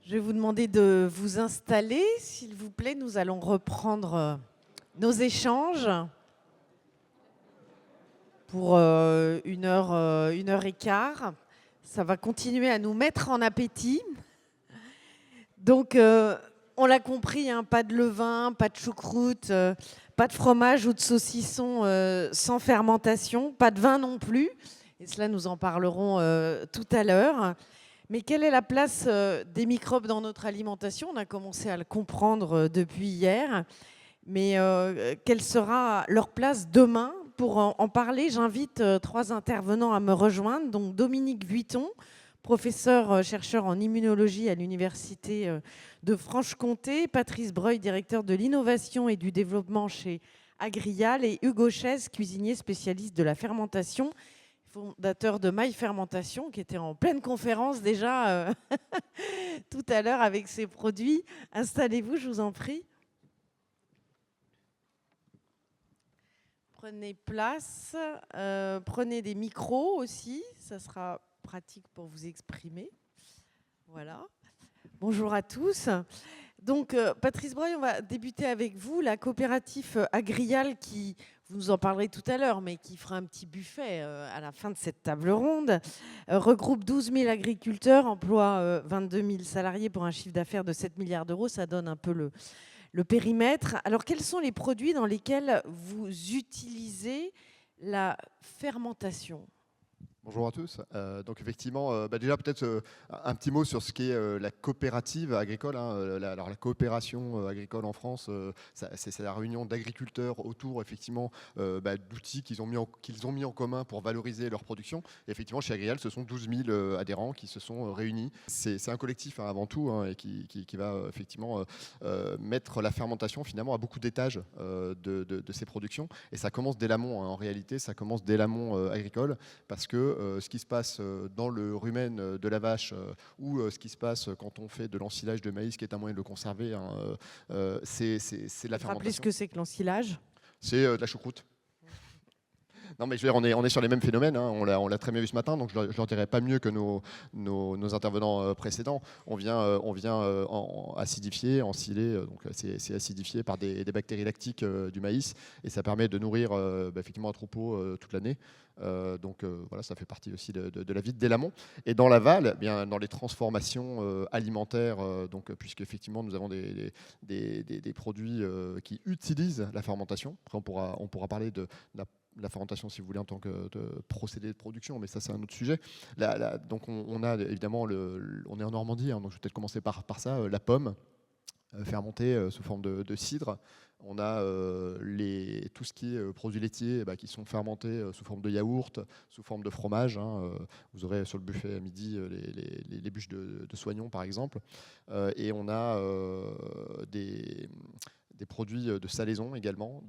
Je vais vous demander de vous installer, s'il vous plaît. Nous allons reprendre nos échanges pour une heure et quart. Ça va continuer à nous mettre en appétit. Donc, on l'a compris, hein, pas de levain, pas de choucroute, pas de fromage ou de saucisson sans fermentation, pas de vin non plus. Et cela, nous en parlerons tout à l'heure. Mais quelle est la place des microbes dans notre alimentation? On a commencé à le comprendre depuis hier. Mais quelle sera leur place demain? Pour en parler, j'invite trois intervenants à me rejoindre. Donc Dominique Vuitton, professeur chercheur en immunologie à l'Université de Franche-Comté, Patrice Breuil, directeur de l'innovation et du développement chez Agrial, et Hugo Chaise, cuisinier spécialiste de la fermentation, fondateur de My Fermentation, qui était en pleine conférence déjà tout à l'heure avec ses produits. Installez-vous, je vous en prie. Prenez place, prenez des micros aussi, ça sera pratique pour vous exprimer. Voilà. Bonjour à tous. Donc, Patrice Breuil, on va débuter avec vous. La coopérative Agrial, qui, vous nous en parlerez tout à l'heure, mais qui fera un petit buffet à la fin de cette table ronde, regroupe 12 000 agriculteurs, emploie 22 000 salariés pour un chiffre d'affaires de 7 milliards d'euros. Ça donne un peu le périmètre. Alors, quels sont les produits dans lesquels vous utilisez la fermentation ? Bonjour à tous. Donc effectivement, déjà peut-être un petit mot sur ce qu'est la coopérative agricole. Alors la coopération agricole en France, c'est la réunion d'agriculteurs autour effectivement d'outils qu'ils ont mis en commun pour valoriser leur production. Et effectivement, chez Agrial, ce sont 12 000 adhérents qui se sont réunis. C'est un collectif avant tout, et qui va effectivement mettre la fermentation finalement à beaucoup d'étages de ces productions. Et ça commence dès l'amont. En réalité, ça commence dès l'amont agricole, parce que ce qui se passe dans le rumen de la vache ou ce qui se passe quand on fait de l'ensilage de maïs, qui est un moyen de le conserver, c'est la fermentation. Rappelez ce que c'est que l'ensilage ? C'est de la choucroute. Non, mais je veux dire, on est sur les mêmes phénomènes, hein. On l'a très bien vu ce matin, donc je ne leur dirais pas mieux que nos intervenants précédents. On vient acidifier, ensiler, donc c'est acidifié par des bactéries lactiques du maïs, et ça permet de nourrir effectivement un troupeau toute l'année. Donc voilà, ça fait partie aussi de la vie dès l'amont. Et dans l'aval, eh bien dans les transformations alimentaires, puisque effectivement nous avons des produits qui utilisent la fermentation. Après, on pourra parler de la fermentation, si vous voulez, en tant que procédé de production, mais ça c'est un autre sujet. Donc on a évidemment, on est en Normandie, hein, donc je vais peut-être commencer par ça, la pomme fermentée sous forme de cidre. On a tout ce qui est produits laitiers qui sont fermentés sous forme de yaourt, sous forme de fromage, hein. Vous aurez sur le buffet à midi les bûches de soignon, par exemple. Et on a des produits de salaison également,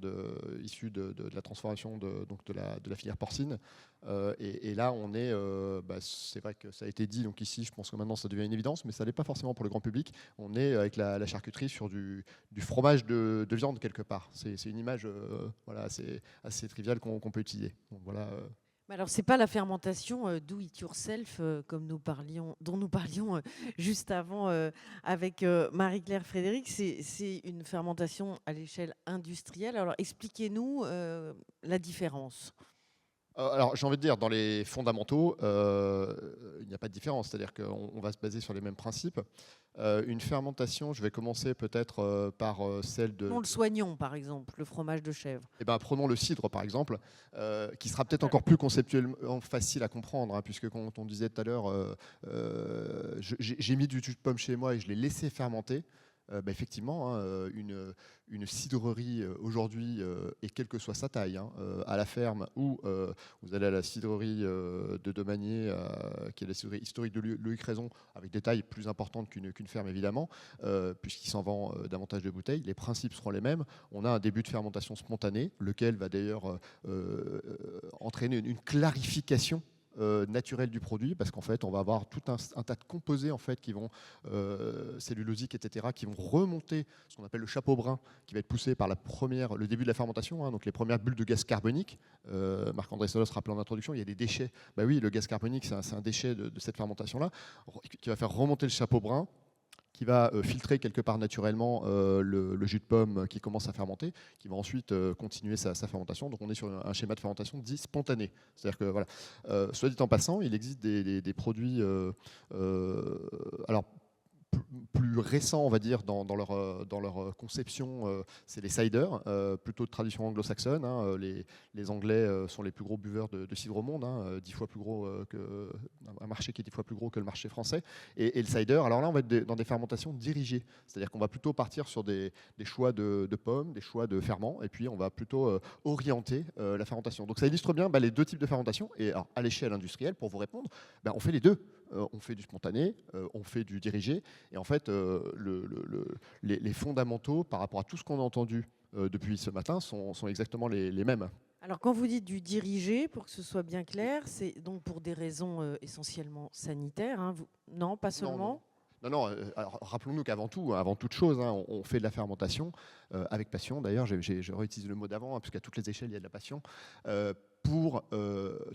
issus de la transformation de la filière porcine. Et là, on est, c'est vrai que ça a été dit, donc ici, je pense que maintenant ça devient une évidence, mais ça n'est pas forcément pour le grand public. On est avec la charcuterie sur du fromage de viande quelque part. C'est une image assez triviale qu'on peut utiliser. Donc, voilà. Alors, ce n'est pas la fermentation do it yourself dont nous parlions juste avant avec Marie-Claire Frédéric. C'est une fermentation à l'échelle industrielle. Alors, expliquez-nous la différence. Alors, j'ai envie de dire, dans les fondamentaux, il n'y a pas de différence. C'est-à-dire qu'on va se baser sur les mêmes principes. Une fermentation, je vais commencer peut-être par celle de... Prenons le soignon, par exemple, le fromage de chèvre. Eh ben, prenons le cidre, par exemple, qui sera peut-être encore plus conceptuellement facile à comprendre, hein, puisque quand on disait tout à l'heure, j'ai mis du jus de pomme chez moi et je l'ai laissé fermenter. Effectivement, hein, une cidrerie aujourd'hui, et quelle que soit sa taille, hein, à la ferme, ou vous allez à la cidrerie de Domanier, qui est la cidrerie historique de Loïc Raison, avec des tailles plus importantes qu'une ferme évidemment, puisqu'il s'en vend davantage de bouteilles, les principes seront les mêmes. On a un début de fermentation spontanée, lequel va d'ailleurs entraîner une clarification naturel du produit, parce qu'en fait on va avoir tout un tas de composés en fait qui vont cellulosiques, etc., qui vont remonter ce qu'on appelle le chapeau brun, qui va être poussé par le début de la fermentation, hein, donc les premières bulles de gaz carbonique. Marc-André Solos rappelait en introduction, il y a des déchets. Oui, le gaz carbonique, c'est un déchet de cette fermentation là, qui va faire remonter le chapeau brun, qui va filtrer quelque part naturellement le jus de pomme qui commence à fermenter, qui va ensuite continuer sa fermentation. Donc on est sur un schéma de fermentation dit spontané. C'est-à-dire que voilà, soit dit en passant, il existe des produits alors plus récents, on va dire, dans leur conception, c'est les ciders, plutôt de tradition anglo-saxonne. Hein. Les Anglais sont les plus gros buveurs de cidre au monde, hein, 10 fois plus gros un marché qui est 10 fois plus gros que le marché français. Et le cider, alors là, on va être dans des fermentations dirigées, c'est-à-dire qu'on va plutôt partir sur des choix de pommes, des choix de ferments, et puis on va plutôt orienter la fermentation. Donc ça illustre bien les deux types de fermentation. Et alors, à l'échelle industrielle, pour vous répondre, on fait les deux. On fait du spontané, on fait du dirigé. Et en fait, les fondamentaux par rapport à tout ce qu'on a entendu depuis ce matin sont exactement les mêmes. Alors, quand vous dites du dirigé, pour que ce soit bien clair, c'est donc pour des raisons essentiellement sanitaires, hein, non, pas seulement. Non, alors, rappelons-nous qu'avant tout, avant toute chose, hein, on fait de la fermentation avec passion. D'ailleurs, je réutilise le mot d'avant, hein, parce qu'à toutes les échelles, il y a de la passion, pour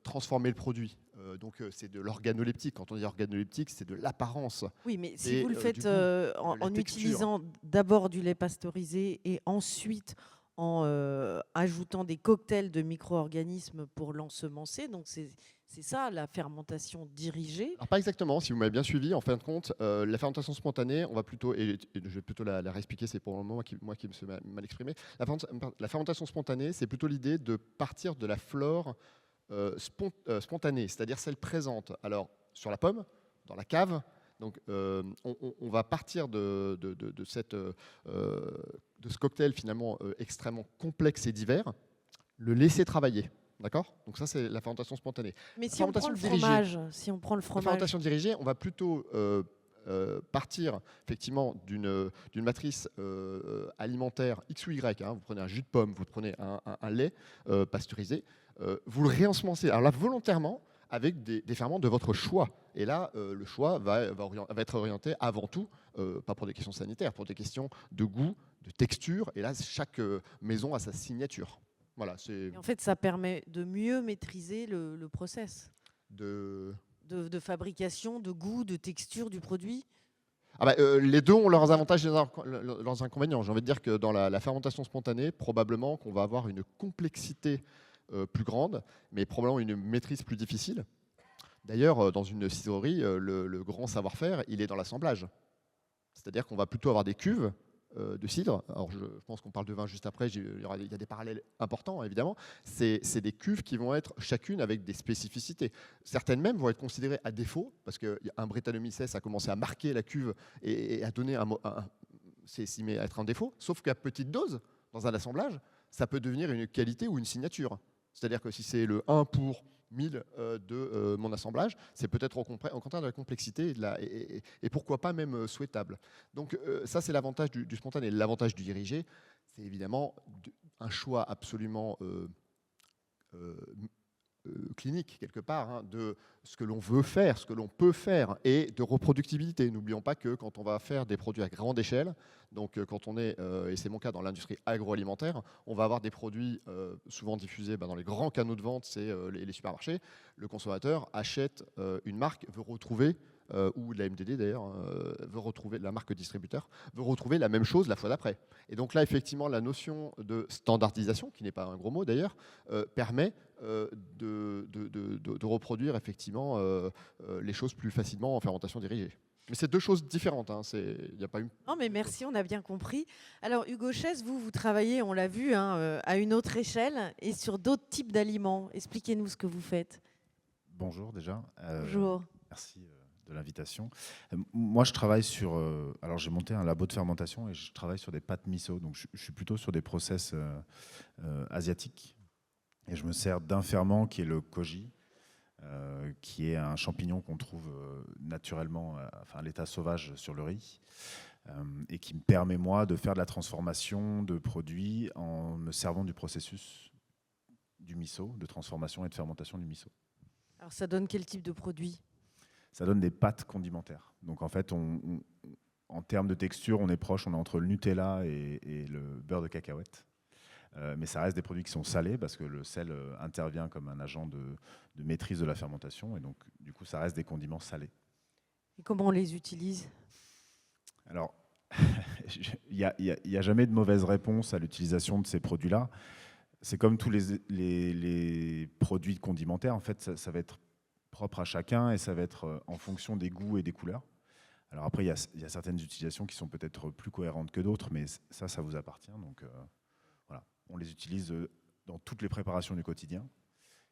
transformer le produit. Donc, c'est de l'organoleptique. Quand on dit organoleptique, c'est de l'apparence. Oui, mais si vous le faites en texture. utilisant d'abord du lait pasteurisé et ensuite en ajoutant des cocktails de micro-organismes pour l'ensemencer, donc c'est ça la fermentation dirigée. Alors pas exactement, si vous m'avez bien suivi, en fin de compte, la fermentation spontanée, on va plutôt, et je vais plutôt la réexpliquer, c'est pour le moment moi qui me suis mal exprimé. La fermentation spontanée, c'est plutôt l'idée de partir de la flore spontanée, c'est-à-dire celle présente. Alors sur la pomme, dans la cave, donc on va partir de ce cocktail finalement extrêmement complexe et divers, le laisser travailler. D'accord? Donc ça, c'est la fermentation spontanée. Mais si on prend le fromage, la fermentation dirigée, on va plutôt partir effectivement d'une matrice alimentaire X ou Y. Hein. Vous prenez un jus de pomme, vous prenez un lait pasteurisé, vous le réensemencez. Alors là, volontairement, avec des ferments de votre choix. Et là, le choix va être orienté avant tout, pas pour des questions sanitaires, pour des questions de goût, de texture. Et là, chaque maison a sa signature. Voilà, et en fait, ça permet de mieux maîtriser le process de fabrication, de goût, de texture du produit. Les deux ont leurs avantages et leurs inconvénients. J'ai envie de dire que dans la fermentation spontanée, probablement qu'on va avoir une complexité plus grande, mais probablement une maîtrise plus difficile. D'ailleurs, dans une cidrerie, le grand savoir-faire, il est dans l'assemblage. C'est-à-dire qu'on va plutôt avoir des cuves de cidre. Alors je pense qu'on parle de vin juste après, il y a des parallèles importants évidemment. C'est des cuves qui vont être chacune avec des spécificités. Certaines même vont être considérées à défaut, parce qu'un Brettanomyces a commencé à marquer la cuve et à donner s'y met à être un défaut, sauf qu'à petite dose, dans un assemblage, ça peut devenir une qualité ou une signature. C'est-à-dire que si c'est le 1 pour 1000 de mon assemblage, c'est peut-être au contraire de la complexité et pourquoi pas même souhaitable. Donc ça, c'est l'avantage du spontané. L'avantage du dirigé, c'est évidemment un choix absolument clinique, quelque part, hein, de ce que l'on veut faire, ce que l'on peut faire, et de reproductibilité. N'oublions pas que quand on va faire des produits à grande échelle, donc quand on est, et c'est mon cas dans l'industrie agroalimentaire, on va avoir des produits souvent diffusés dans les grands canaux de vente, c'est les supermarchés. Le consommateur achète une marque, veut retrouver, ou la MDD d'ailleurs, veut retrouver, la marque distributeur, veut retrouver la même chose la fois d'après. Et donc là, effectivement, la notion de standardisation, qui n'est pas un gros mot d'ailleurs, permet de reproduire effectivement les choses plus facilement en fermentation dirigée. Mais c'est deux choses différentes. Hein. Y a pas une... Non, mais merci, on a bien compris. Alors, Hugo Chess, vous travaillez, on l'a vu, hein, à une autre échelle et sur d'autres types d'aliments. Expliquez-nous ce que vous faites. Bonjour déjà. Bonjour. Merci de l'invitation. Moi, je travaille sur... alors, j'ai monté un labo de fermentation et je travaille sur des pâtes miso. Donc, je suis plutôt sur des process asiatiques. Et je me sers d'un ferment qui est le koji, qui est un champignon qu'on trouve naturellement, à l'état sauvage sur le riz, et qui me permet, moi, de faire de la transformation de produits en me servant du processus du miso, de transformation et de fermentation du miso. Alors, ça donne quel type de produit? Ça donne des pâtes condimentaires. Donc, en fait, en termes de texture, on est proche, on est entre le Nutella et le beurre de cacahuète. Mais ça reste des produits qui sont salés parce que le sel intervient comme un agent de maîtrise de la fermentation et donc du coup ça reste des condiments salés. Et comment on les utilise? Alors, il n'y a jamais de mauvaise réponse à l'utilisation de ces produits-là. C'est comme tous les produits condimentaires, en fait, ça va être propre à chacun et ça va être en fonction des goûts et des couleurs. Alors après, il y a certaines utilisations qui sont peut-être plus cohérentes que d'autres, mais ça vous appartient. Donc voilà, on les utilise dans toutes les préparations du quotidien.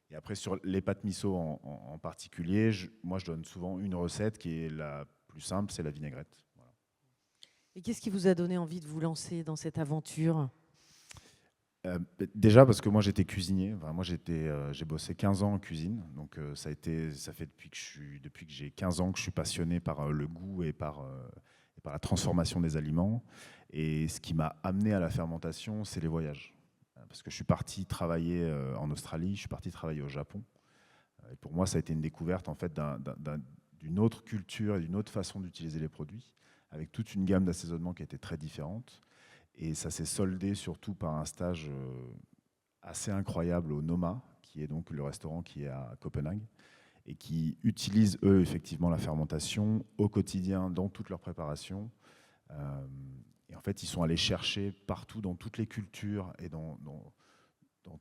Et après, sur les pâtes miso en particulier, moi, je donne souvent une recette qui est la plus simple, c'est la vinaigrette. Voilà. Et qu'est-ce qui vous a donné envie de vous lancer dans cette aventure? Déjà parce que moi j'étais cuisinier. Enfin, moi j'ai bossé 15 ans en cuisine, donc ça fait depuis que j'ai 15 ans que je suis passionné par le goût et par la transformation des aliments. Et ce qui m'a amené à la fermentation, c'est les voyages. Parce que je suis parti travailler en Australie, je suis parti travailler au Japon. Et pour moi, ça a été une découverte en fait d'une autre culture et d'une autre façon d'utiliser les produits, avec toute une gamme d'assaisonnements qui était très différente. Et ça s'est soldé surtout par un stage assez incroyable au Noma, qui est donc le restaurant qui est à Copenhague, et qui utilise, eux, effectivement, la fermentation au quotidien dans toute leur préparation. Et en fait, ils sont allés chercher partout dans toutes les cultures et dans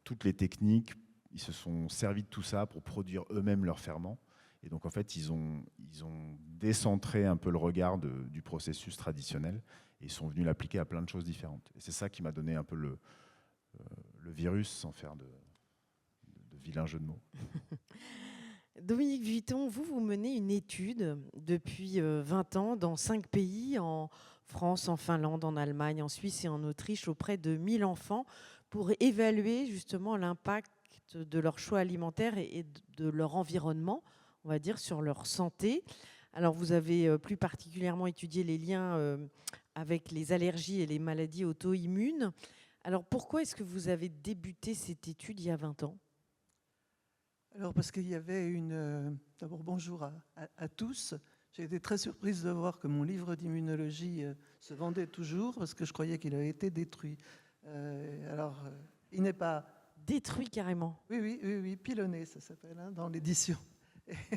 toutes les techniques. Ils se sont servis de tout ça pour produire eux-mêmes leurs ferments. Et donc, en fait, ils ont décentré un peu le regard du processus traditionnel et ils sont venus l'appliquer à plein de choses différentes. Et c'est ça qui m'a donné un peu le virus, sans faire de vilain jeu de mots. Dominique Vuitton, vous menez une étude depuis 20 ans dans 5 pays, en France, en Finlande, en Allemagne, en Suisse et en Autriche, auprès de 1000 enfants, pour évaluer justement l'impact de leurs choix alimentaires et de leur environnement, on va dire, sur leur santé. Alors, vous avez plus particulièrement étudié les liens avec les allergies et les maladies auto-immunes. Alors, pourquoi est-ce que vous avez débuté cette étude il y a 20 ans ? Alors, parce qu'il y avait d'abord, bonjour à tous. J'ai été très surprise de voir que mon livre d'immunologie se vendait toujours, parce que je croyais qu'il avait été détruit. Il n'est pas... Détruit carrément. Oui, pilonné, ça s'appelle, hein, dans l'édition.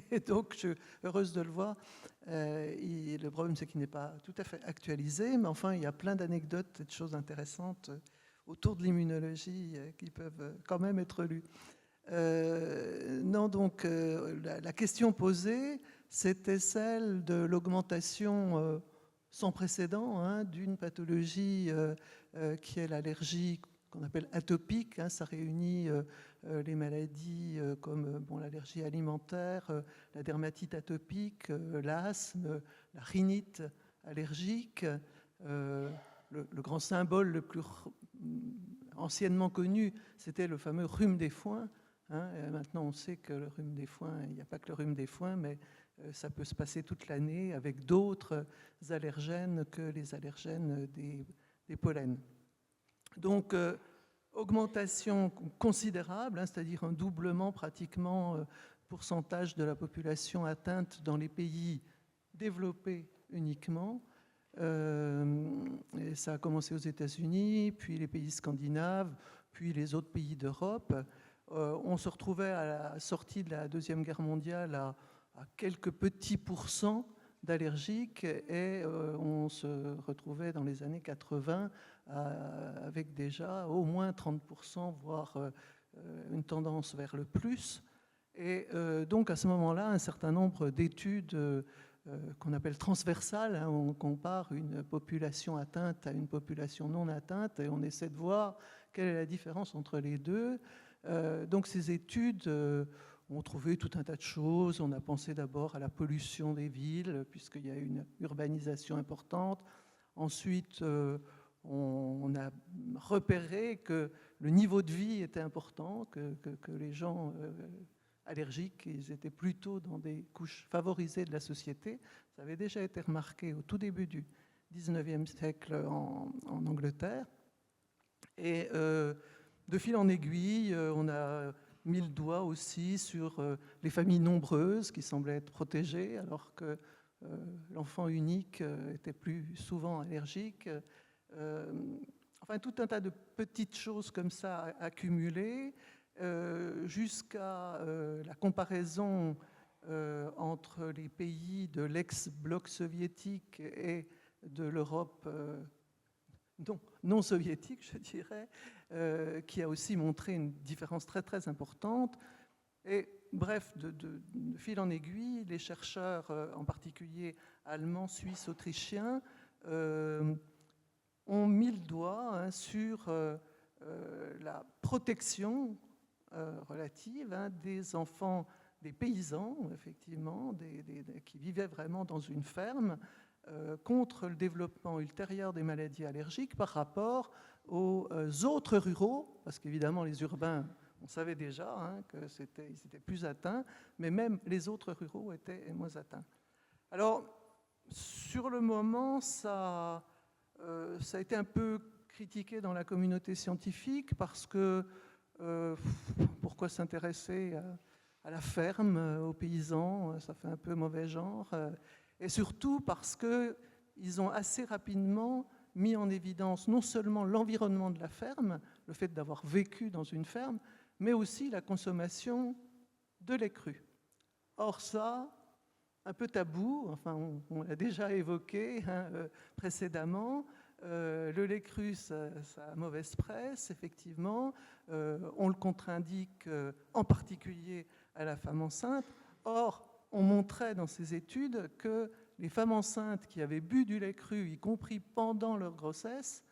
Et donc, je suis heureuse de le voir. Le problème, c'est qu'il n'est pas tout à fait actualisé, mais enfin, il y a plein d'anecdotes et de choses intéressantes autour de l'immunologie qui peuvent quand même être lues. La question posée, c'était celle de l'augmentation sans précédent d'une pathologie qui est l'allergie qu'on appelle atopique. Ça réunit les maladies comme l'allergie alimentaire, la dermatite atopique, l'asthme, la rhinite allergique. Le grand symbole le plus anciennement connu, c'était le fameux rhume des foins. Maintenant, on sait que le rhume des foins, il n'y a pas que le rhume des foins, mais ça peut se passer toute l'année avec d'autres allergènes que les allergènes des pollens. Donc, augmentation considérable, c'est-à-dire un doublement pratiquement pourcentage de la population atteinte dans les pays développés uniquement. Et ça a commencé aux États-Unis, puis les pays scandinaves, puis les autres pays d'Europe. On se retrouvait à la sortie de la Deuxième Guerre mondiale à quelques petits pourcents d'allergiques et on se retrouvait dans les années 80 avec déjà au moins 30%, voire une tendance vers le plus. Et donc à ce moment-là, un certain nombre d'études qu'on appelle transversales, on compare une population atteinte à une population non atteinte et on essaie de voir quelle est la différence entre les deux. Donc ces études ont trouvé tout un tas de choses. On a pensé d'abord à la pollution des villes, puisqu'il y a une urbanisation importante. Ensuite, on a repéré que le niveau de vie était important, que les gens allergiques, ils étaient plutôt dans des couches favorisées de la société. Ça avait déjà été remarqué au tout début du 19e siècle en Angleterre. Et de fil en aiguille, on a mis le doigt aussi sur les familles nombreuses qui semblaient être protégées, alors que l'enfant unique était plus souvent allergique. Enfin, tout un tas de petites choses comme ça accumulées, jusqu'à la comparaison entre les pays de l'ex-bloc soviétique et de l'Europe non soviétique, je dirais, qui a aussi montré une différence très très importante. Et bref, de fil en aiguille, les chercheurs, en particulier allemands, suisses, autrichiens, ont mis le doigt sur la protection relative des enfants, des paysans, effectivement, qui vivaient vraiment dans une ferme, contre le développement ultérieur des maladies allergiques par rapport aux autres ruraux, parce qu'évidemment les urbains, on savait déjà qu'ils étaient plus atteints, mais même les autres ruraux étaient moins atteints. Alors, sur le moment, ça a été un peu critiqué dans la communauté scientifique parce que pourquoi s'intéresser à la ferme, aux paysans, ça fait un peu mauvais genre, et surtout parce qu'ils ont assez rapidement mis en évidence non seulement l'environnement de la ferme, le fait d'avoir vécu dans une ferme, mais aussi la consommation de lait cru. Or ça, un peu tabou, enfin on l'a déjà évoqué précédemment, le lait cru, ça a mauvaise presse, effectivement, on le contre-indique en particulier à la femme enceinte. Or, on montrait dans ces études que les femmes enceintes qui avaient bu du lait cru, y compris pendant leur grossesse,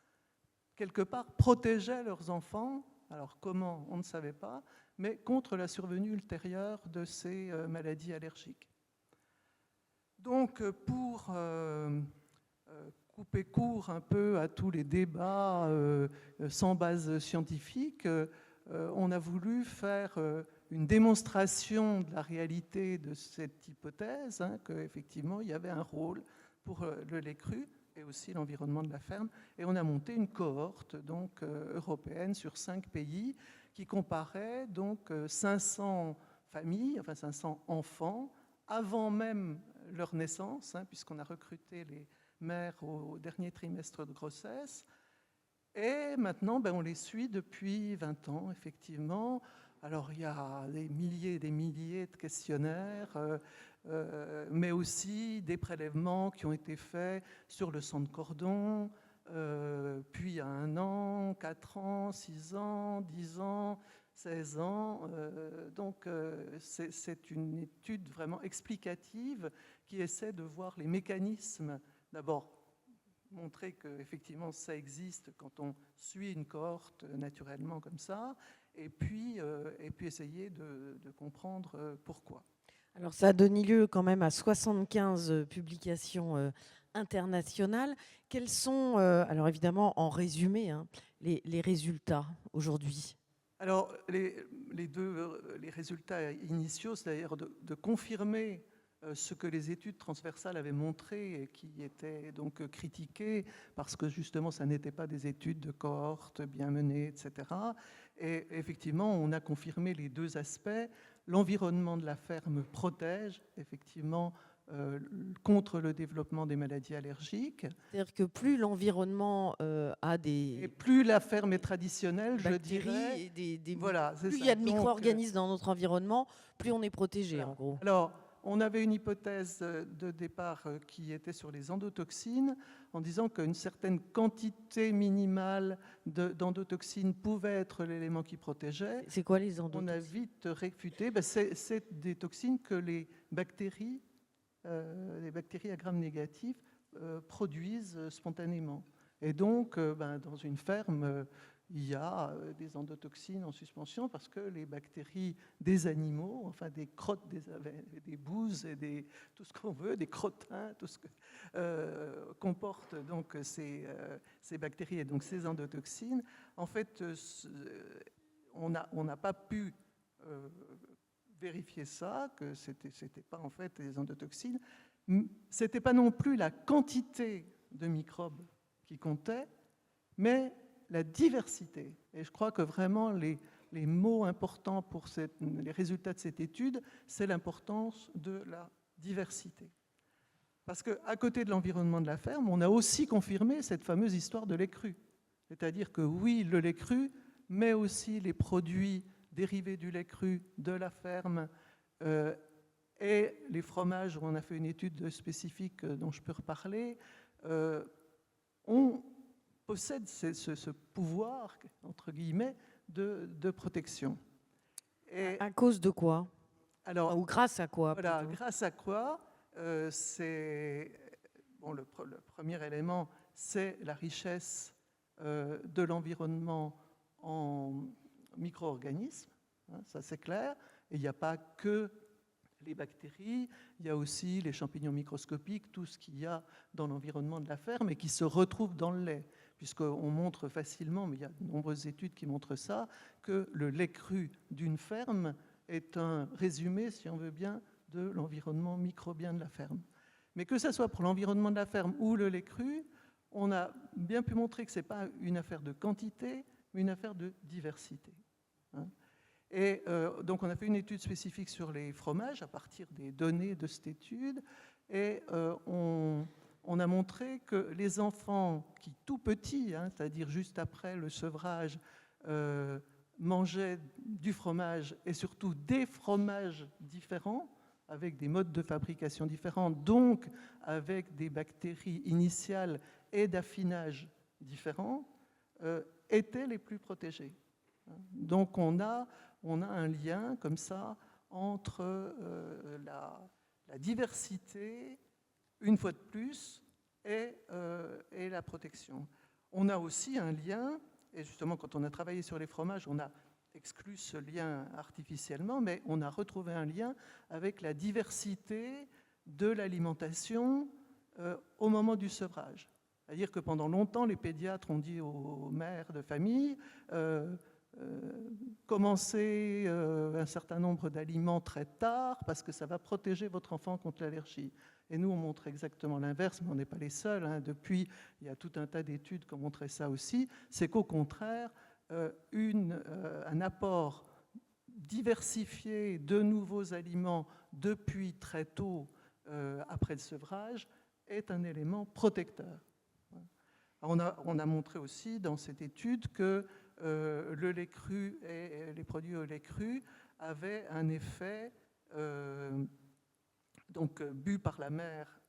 quelque part protégeaient leurs enfants, alors comment, on ne savait pas, mais contre la survenue ultérieure de ces maladies allergiques. Donc, pour couper court un peu à tous les débats sans base scientifique, on a voulu faire une démonstration de la réalité de cette hypothèse, qu'effectivement, il y avait un rôle pour le lait cru et aussi l'environnement de la ferme. Et on a monté une cohorte donc, européenne sur 5 pays qui comparait donc 500 familles, enfin 500 enfants, avant même leur naissance, puisqu'on a recruté les mères au dernier trimestre de grossesse. Et maintenant, on les suit depuis 20 ans, effectivement. Alors, il y a des milliers et des milliers de questionnaires, mais aussi des prélèvements qui ont été faits sur le sang de cordon, puis à 1 an, 4 ans, 6 ans, 10 ans, 16 ans. Donc, c'est une étude vraiment explicative qui essaie de voir les mécanismes, d'abord, montrer qu'effectivement ça existe quand on suit une cohorte naturellement comme ça, et puis essayer de comprendre pourquoi. Alors ça a donné lieu quand même à 75 publications internationales. Quels sont, alors évidemment en résumé, les résultats aujourd'hui ? Alors les résultats initiaux, c'est-à-dire de confirmer ce que les études transversales avaient montré et qui étaient donc critiquées parce que justement ça n'était pas des études de cohorte bien menées, etc. Et effectivement, on a confirmé les deux aspects. L'environnement de la ferme protège effectivement contre le développement des maladies allergiques. C'est-à-dire que plus l'environnement a des... Et plus la ferme est traditionnelle, je bactéries, dirais... Voilà, plus il y a de micro-organismes dans notre environnement, plus on est protégé, voilà. En gros. Alors, on avait une hypothèse de départ qui était sur les endotoxines, en disant qu'une certaine quantité minimale d'endotoxines pouvait être l'élément qui protégeait. C'est quoi les endotoxines ? On a vite réfuté. C'est des toxines que les bactéries à gram négatif produisent spontanément. Et donc, dans une ferme, il y a des endotoxines en suspension parce que les bactéries des animaux, enfin des crottes, des bouses et tout ce qu'on veut, des crottins, tout ce que comportent donc ces bactéries et donc ces endotoxines. En fait, on n'a pas pu vérifier ça, que c'était pas en fait des endotoxines. C'était pas non plus la quantité de microbes qui comptait, mais la diversité. Et je crois que vraiment les mots importants pour les résultats de cette étude, c'est l'importance de la diversité. Parce qu'à côté de l'environnement de la ferme, on a aussi confirmé cette fameuse histoire de lait cru. C'est-à-dire que oui, le lait cru, mais aussi les produits dérivés du lait cru de la ferme et les fromages, où on a fait une étude spécifique dont je peux reparler, on possède ce pouvoir, entre guillemets, de protection. Et À cause de quoi? alors, Ou grâce à quoi? voilà, plutôt grâce à quoi c'est bon, le premier élément, c'est la richesse de l'environnement en micro-organismes, hein, ça c'est clair. Et il n'y a pas que les bactéries, il y a aussi les champignons microscopiques, tout ce qu'il y a dans l'environnement de la ferme et qui se retrouve dans le lait, puisqu'on montre facilement, mais il y a de nombreuses études qui montrent ça, que le lait cru d'une ferme est un résumé, si on veut bien, de l'environnement microbien de la ferme. Mais que ce soit pour l'environnement de la ferme ou le lait cru, on a bien pu montrer que ce n'est pas une affaire de quantité, mais une affaire de diversité. Hein. Et donc on a fait une étude spécifique sur les fromages à partir des données de cette étude, et on a montré que les enfants qui, tout petits, hein, c'est-à-dire juste après le sevrage, mangeaient du fromage et surtout des fromages différents, avec des modes de fabrication différents, donc avec des bactéries initiales et d'affinage différents, étaient les plus protégés. Donc on a un lien comme ça entre la diversité, une fois de plus, et la protection. On a aussi un lien, et justement quand on a travaillé sur les fromages, on a exclu ce lien artificiellement, mais on a retrouvé un lien avec la diversité de l'alimentation au moment du sevrage. C'est-à-dire que pendant longtemps, les pédiatres ont dit aux mères de famille commencez un certain nombre d'aliments très tard parce que ça va protéger votre enfant contre l'allergie. Et nous, on montre exactement l'inverse, mais on n'est pas les seuls. Hein. Depuis, il y a tout un tas d'études qui ont montré ça aussi. C'est qu'au contraire, un apport diversifié de nouveaux aliments depuis très tôt après le sevrage est un élément protecteur. On a montré aussi dans cette étude que le lait cru et les produits au lait cru avaient un effet bu par la mère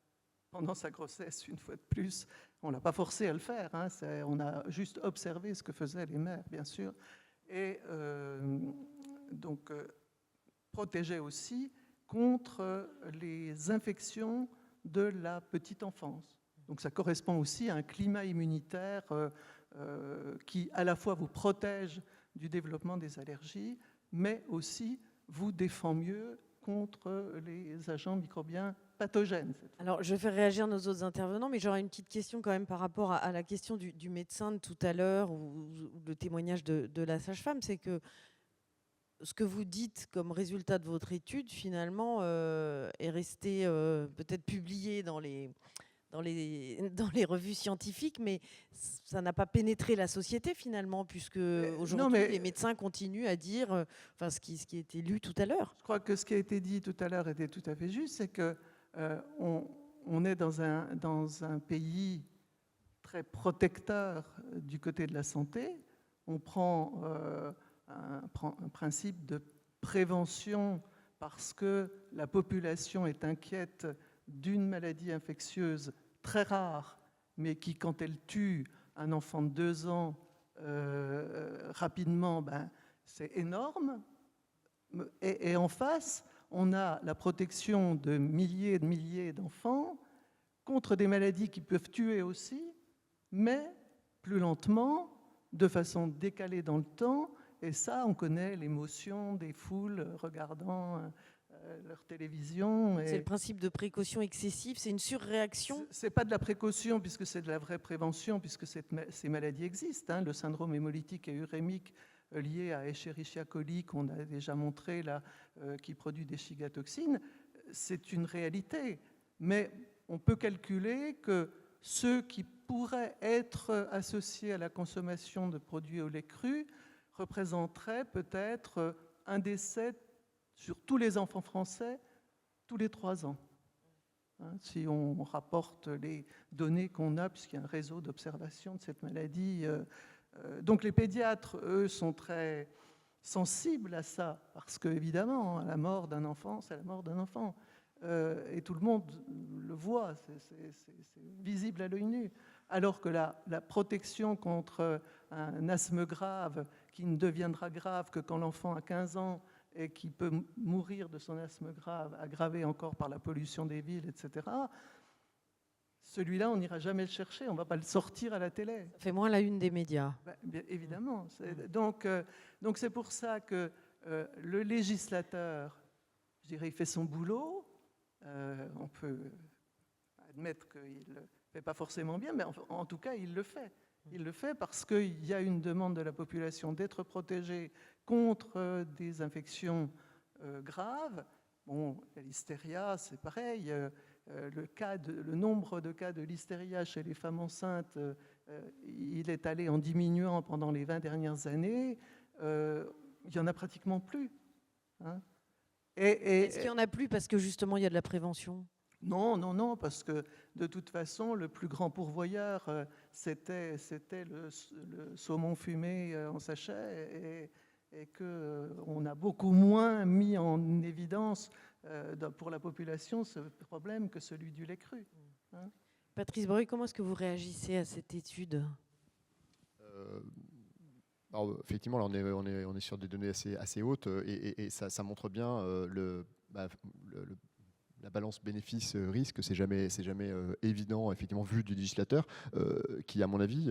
pendant sa grossesse, une fois de plus. On ne l'a pas forcé à le faire, hein, on a juste observé ce que faisaient les mères, bien sûr. Et protégeait aussi contre les infections de la petite enfance. Donc ça correspond aussi à un climat immunitaire qui à la fois vous protège du développement des allergies, mais aussi vous défend mieux contre les agents microbiens pathogènes. Alors, je vais faire réagir nos autres intervenants, mais j'aurais une petite question quand même par rapport à la question du médecin de tout à l'heure ou le témoignage de la sage-femme. C'est que ce que vous dites comme résultat de votre étude, finalement, est resté peut-être publié dans les revues scientifiques, mais ça n'a pas pénétré la société finalement, puisque aujourd'hui les médecins continuent à dire ce qui a été lu tout à l'heure. Je crois que ce qui a été dit tout à l'heure était tout à fait juste, c'est que on est dans un pays très protecteur du côté de la santé. On prend un principe de prévention parce que la population est inquiète d'une maladie infectieuse très rare, mais qui, quand elle tue un enfant de 2 ans rapidement, c'est énorme. Et en face, on a la protection de milliers et de milliers d'enfants contre des maladies qui peuvent tuer aussi, mais plus lentement, de façon décalée dans le temps. Et ça, on connaît l'émotion des foules regardant leur télévision. C'est le principe de précaution excessive, c'est une surréaction? Ce n'est pas de la précaution, puisque c'est de la vraie prévention, puisque ces maladies existent. Hein. Le syndrome hémolytique et urémique lié à Escherichia coli, qu'on a déjà montré là, qui produit des chigatoxines, c'est une réalité. Mais on peut calculer que ceux qui pourraient être associés à la consommation de produits au lait cru représenteraient peut-être un décès sur tous les enfants français tous les 3 ans. Hein, si on rapporte les données qu'on a, puisqu'il y a un réseau d'observation de cette maladie. Donc les pédiatres, eux, sont très sensibles à ça, parce qu'évidemment, la mort d'un enfant, c'est la mort d'un enfant. et tout le monde le voit, c'est visible à l'œil nu. Alors que la protection contre un asthme grave, qui ne deviendra grave que quand l'enfant a 15 ans et qui peut mourir de son asthme grave, aggravé encore par la pollution des villes, etc., celui-là, on n'ira jamais le chercher, on ne va pas le sortir à la télé. Ça fait moins la une des médias. Ben, bien évidemment. Donc c'est pour ça que le législateur, je dirais, il fait son boulot. On peut admettre qu'il ne le fait pas forcément bien, mais en tout cas, il le fait. Il le fait parce qu'il y a une demande de la population d'être protégée contre des infections graves. Bon, la listeria, c'est pareil. Le nombre de cas de listeria chez les femmes enceintes, il est allé en diminuant pendant les 20 dernières années. Il n'y en a pratiquement plus. Hein. Est-ce qu'il n'y en a plus parce que justement il y a de la prévention? Non, parce que de toute façon, le plus grand pourvoyeur, c'était le saumon fumé en sachet, et qu'on a beaucoup moins mis en évidence pour la population ce problème que celui du lait cru. Hein. Patrice Breuil, comment est-ce que vous réagissez à cette étude? Alors, effectivement, là, on est sur des données assez hautes et ça montre bien la balance bénéfice-risque. C'est jamais évident, effectivement, vu du législateur, qui, à mon avis,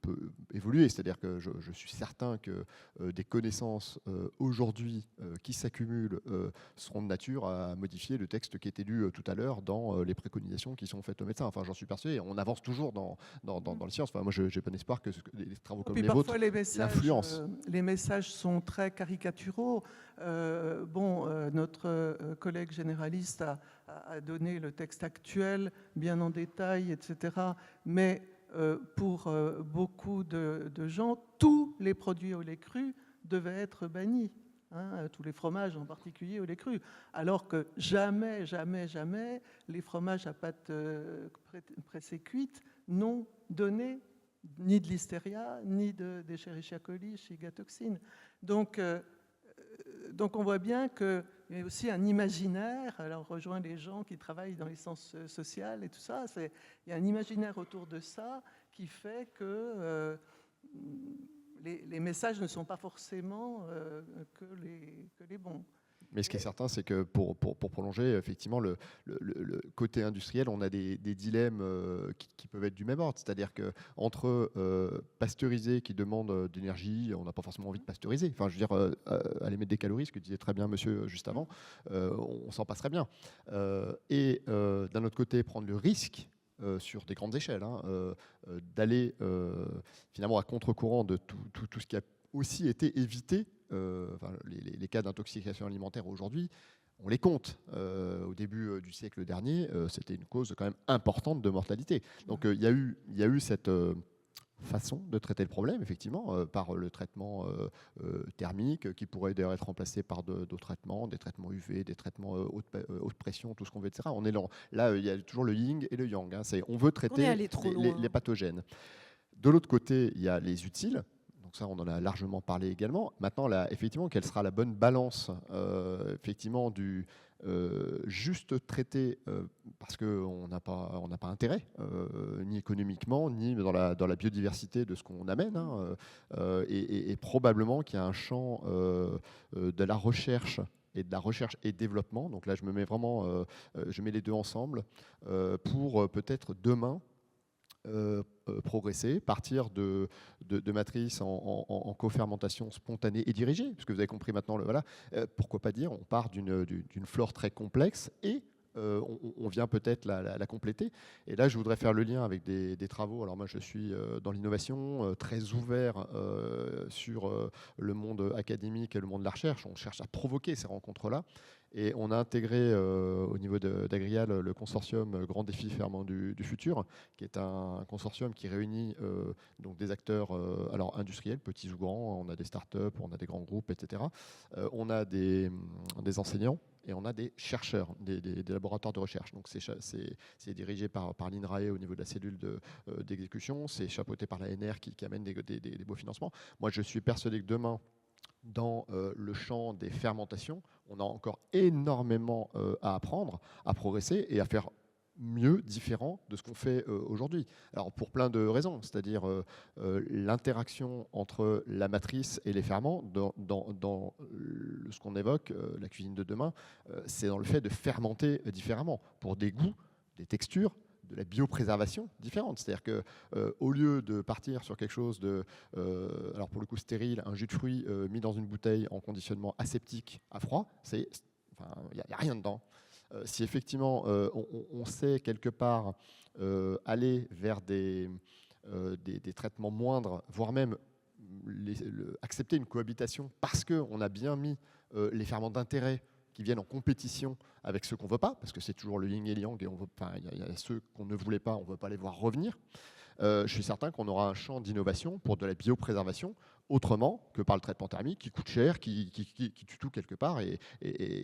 peut évoluer. C'est-à-dire que je suis certain que des connaissances aujourd'hui qui s'accumulent seront de nature à modifier le texte qui était lu tout à l'heure dans les préconisations qui sont faites aux médecins. Enfin, j'en suis persuadé. On avance toujours dans la science. Enfin, moi, je n'ai pas d'espoir que les travaux comme les vôtres l'influencent. Les messages sont très caricaturaux. Notre collègue généraliste a donné le texte actuel bien en détail, etc. Mais pour beaucoup de gens, tous les produits au lait cru devaient être bannis, hein, tous les fromages en particulier au lait cru, alors que jamais les fromages à pâte pressée cuite n'ont donné ni de listeria, ni d'Escherichia coli, Shiga-toxine. Donc on voit bien qu'il y a aussi un imaginaire, alors on rejoint les gens qui travaillent dans les sciences sociales et tout ça, il y a un imaginaire autour de ça qui fait que les messages ne sont pas forcément que les bons. Mais ce qui est certain, c'est que pour prolonger, effectivement, le côté industriel, on a des dilemmes qui peuvent être du même ordre. C'est-à-dire qu'entre pasteuriser, qui demande d'énergie, on n'a pas forcément envie de pasteuriser. Enfin, je veux dire, aller mettre des calories, ce que disait très bien monsieur juste avant, on s'en passerait bien. Et d'un autre côté, prendre le risque sur des grandes échelles, hein, d'aller finalement à contre-courant de tout ce qui a aussi été évité. Les cas d'intoxication alimentaire aujourd'hui, on les compte. Au début du siècle dernier, c'était une cause quand même importante de mortalité. Donc il y a eu cette façon de traiter le problème, effectivement, par le traitement thermique, qui pourrait d'ailleurs être remplacé par d'autres traitements, des traitements UV, des traitements haute pression, tout ce qu'on veut, etc. On est là, il y a toujours le yin et le yang. Hein, on veut traiter les pathogènes. De l'autre côté, il y a les utiles. Donc ça, on en a largement parlé également. Maintenant, là, effectivement, quelle sera la bonne balance effectivement, du juste traité parce qu'on n'a pas intérêt, ni économiquement, ni dans la biodiversité de ce qu'on amène. Hein, et probablement qu'il y a un champ de la recherche et de la recherche et développement. Donc là, je me mets vraiment, je mets les deux ensemble pour peut-être demain progresser, partir de matrices en co-fermentation spontanée et dirigée, puisque vous avez compris maintenant, pourquoi pas dire, on part d'une flore très complexe et on vient peut-être la compléter. Et là, je voudrais faire le lien avec des travaux. Alors moi, je suis dans l'innovation, très ouvert sur le monde académique et le monde de la recherche. On cherche à provoquer ces rencontres-là. Et on a intégré au niveau d'Agrial le consortium Grand Défi Ferment du Futur, qui est un consortium qui réunit donc des acteurs alors industriels, petits ou grands. On a des startups, on a des grands groupes, etc. On a des enseignants et on a des chercheurs, des laboratoires de recherche. Donc c'est dirigé par l'INRAE au niveau de la cellule d'exécution. C'est chapeauté par l'ANR qui amène des beaux financements. Moi, je suis persuadé que demain, dans le champ des fermentations, on a encore énormément à apprendre, à progresser et à faire mieux, différent de ce qu'on fait aujourd'hui. Alors pour plein de raisons, c'est-à-dire l'interaction entre la matrice et les ferments dans ce qu'on évoque, la cuisine de demain, c'est dans le fait de fermenter différemment pour des goûts, des textures, de la biopréservation différente. C'est-à-dire que au lieu de partir sur quelque chose de, alors pour le coup stérile, un jus de fruits mis dans une bouteille en conditionnement aseptique à froid, il n'y a rien dedans. Si effectivement on sait quelque part aller vers des traitements moindres, voire même accepter une cohabitation parce qu'on a bien mis les ferments d'intérêt qui viennent en compétition avec ceux qu'on ne veut pas, parce que c'est toujours le yin et le yang, et il y a ceux qu'on ne voulait pas, on ne veut pas les voir revenir. Je suis certain qu'on aura un champ d'innovation pour de la biopréservation autrement que par le traitement thermique qui coûte cher, qui tue tout quelque part et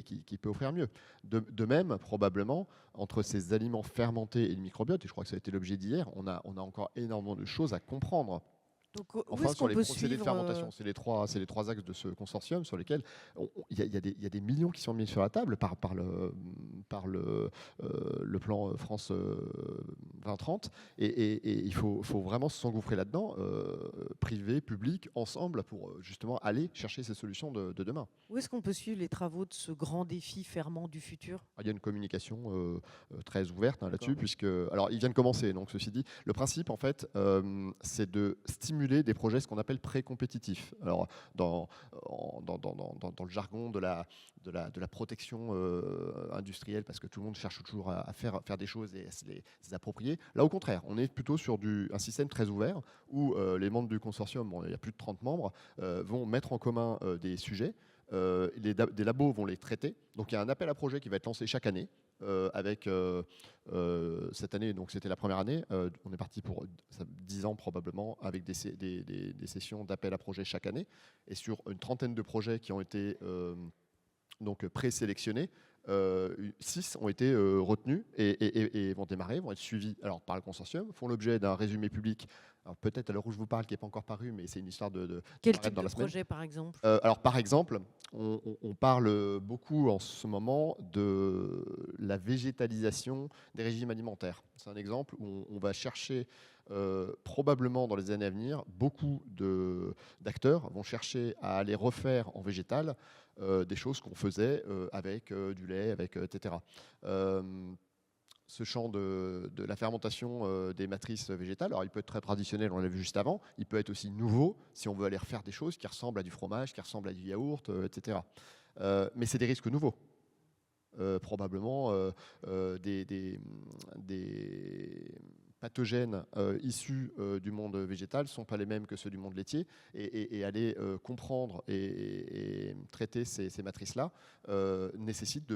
qui peut offrir mieux. De même, probablement, entre ces aliments fermentés et le microbiote, et je crois que ça a été l'objet d'hier, on a encore énormément de choses à comprendre. Donc, où Enfin, est-ce sur qu'on les peut procédés de suivre fermentation, c'est les trois axes de ce consortium sur lesquels il y a des millions qui sont mis sur la table par le plan France 2030 et il faut vraiment s'engouffrer là-dedans, privé, public, ensemble, pour justement aller chercher ces solutions de demain. Où est-ce qu'on peut suivre les travaux de ce grand défi ferment du futur? Il y a une communication très ouverte là-dessus, puisque alors il vient de commencer. Donc ceci dit, le principe en fait, c'est de stimuler des projets ce qu'on appelle pré-compétitifs. Alors dans le jargon de la protection industrielle, parce que tout le monde cherche toujours à faire des choses et à se les approprier. Là au contraire, on est plutôt sur un système très ouvert où les membres du consortium, il y a plus de 30 membres, vont mettre en commun des sujets. Des labos vont les traiter. Donc il y a un appel à projet qui va être lancé chaque année. Avec cette année, donc c'était la première année, on est parti pour 10 ans probablement, avec des sessions d'appel à projet chaque année, et sur une trentaine de projets qui ont été donc présélectionnés, 6 ont été retenus et vont démarrer, vont être suivis par le consortium, font l'objet d'un résumé public. Alors peut-être à l'heure où je vous parle qui n'est pas encore paru, mais c'est une histoire de Quel type dans de la semaine. projet, par exemple? Alors par exemple, on parle beaucoup en ce moment de la végétalisation des régimes alimentaires. C'est un exemple où on va chercher probablement dans les années à venir, beaucoup d'acteurs vont chercher à aller refaire en végétal des choses qu'on faisait avec du lait, etc. Ce champ de la fermentation des matrices végétales, alors il peut être très traditionnel, on l'a vu juste avant, il peut être aussi nouveau si on veut aller refaire des choses qui ressemblent à du fromage, qui ressemblent à du yaourt, etc. Mais c'est des risques nouveaux. Probablement des pathogènes issus du monde végétal ne sont pas les mêmes que ceux du monde laitier, et aller comprendre et traiter ces matrices-là nécessite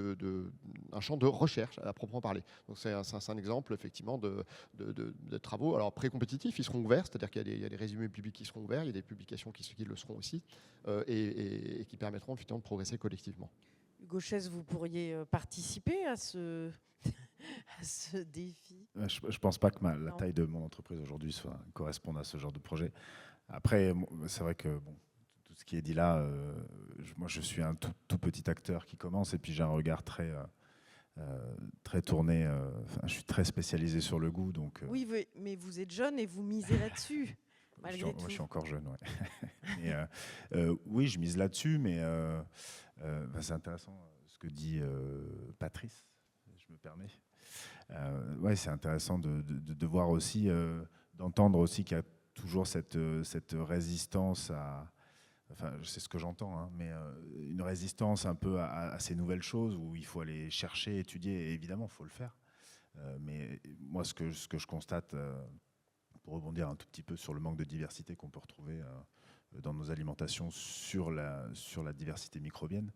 un champ de recherche à proprement parler. Donc c'est un exemple effectivement de travaux. Alors pré-compétitifs, ils seront ouverts, c'est-à-dire qu'il y a des résumés publics qui seront ouverts, il y a des publications qui le seront aussi, et qui permettront effectivement de progresser collectivement. Hugo Chess, vous pourriez participer à ce défi? Je ne pense pas que la taille de mon entreprise aujourd'hui corresponde à ce genre de projet. Après, c'est vrai que tout ce qui est dit là, moi je suis un tout petit acteur qui commence, et puis j'ai un regard très tourné. Je suis très spécialisé sur le goût. Donc, oui, mais vous êtes jeune et vous misez là-dessus. Malgré tout. Je suis encore jeune, ouais. Oui, je mise là-dessus, mais c'est intéressant ce que dit Patrice, je me permets. Ouais, c'est intéressant de voir aussi, d'entendre aussi qu'il y a toujours cette résistance à... Enfin, c'est ce que j'entends, hein, mais une résistance un peu à ces nouvelles choses où il faut aller chercher, étudier, et évidemment, il faut le faire. Mais moi, ce que je constate... pour rebondir un tout petit peu sur le manque de diversité qu'on peut retrouver dans nos alimentations sur la diversité microbienne,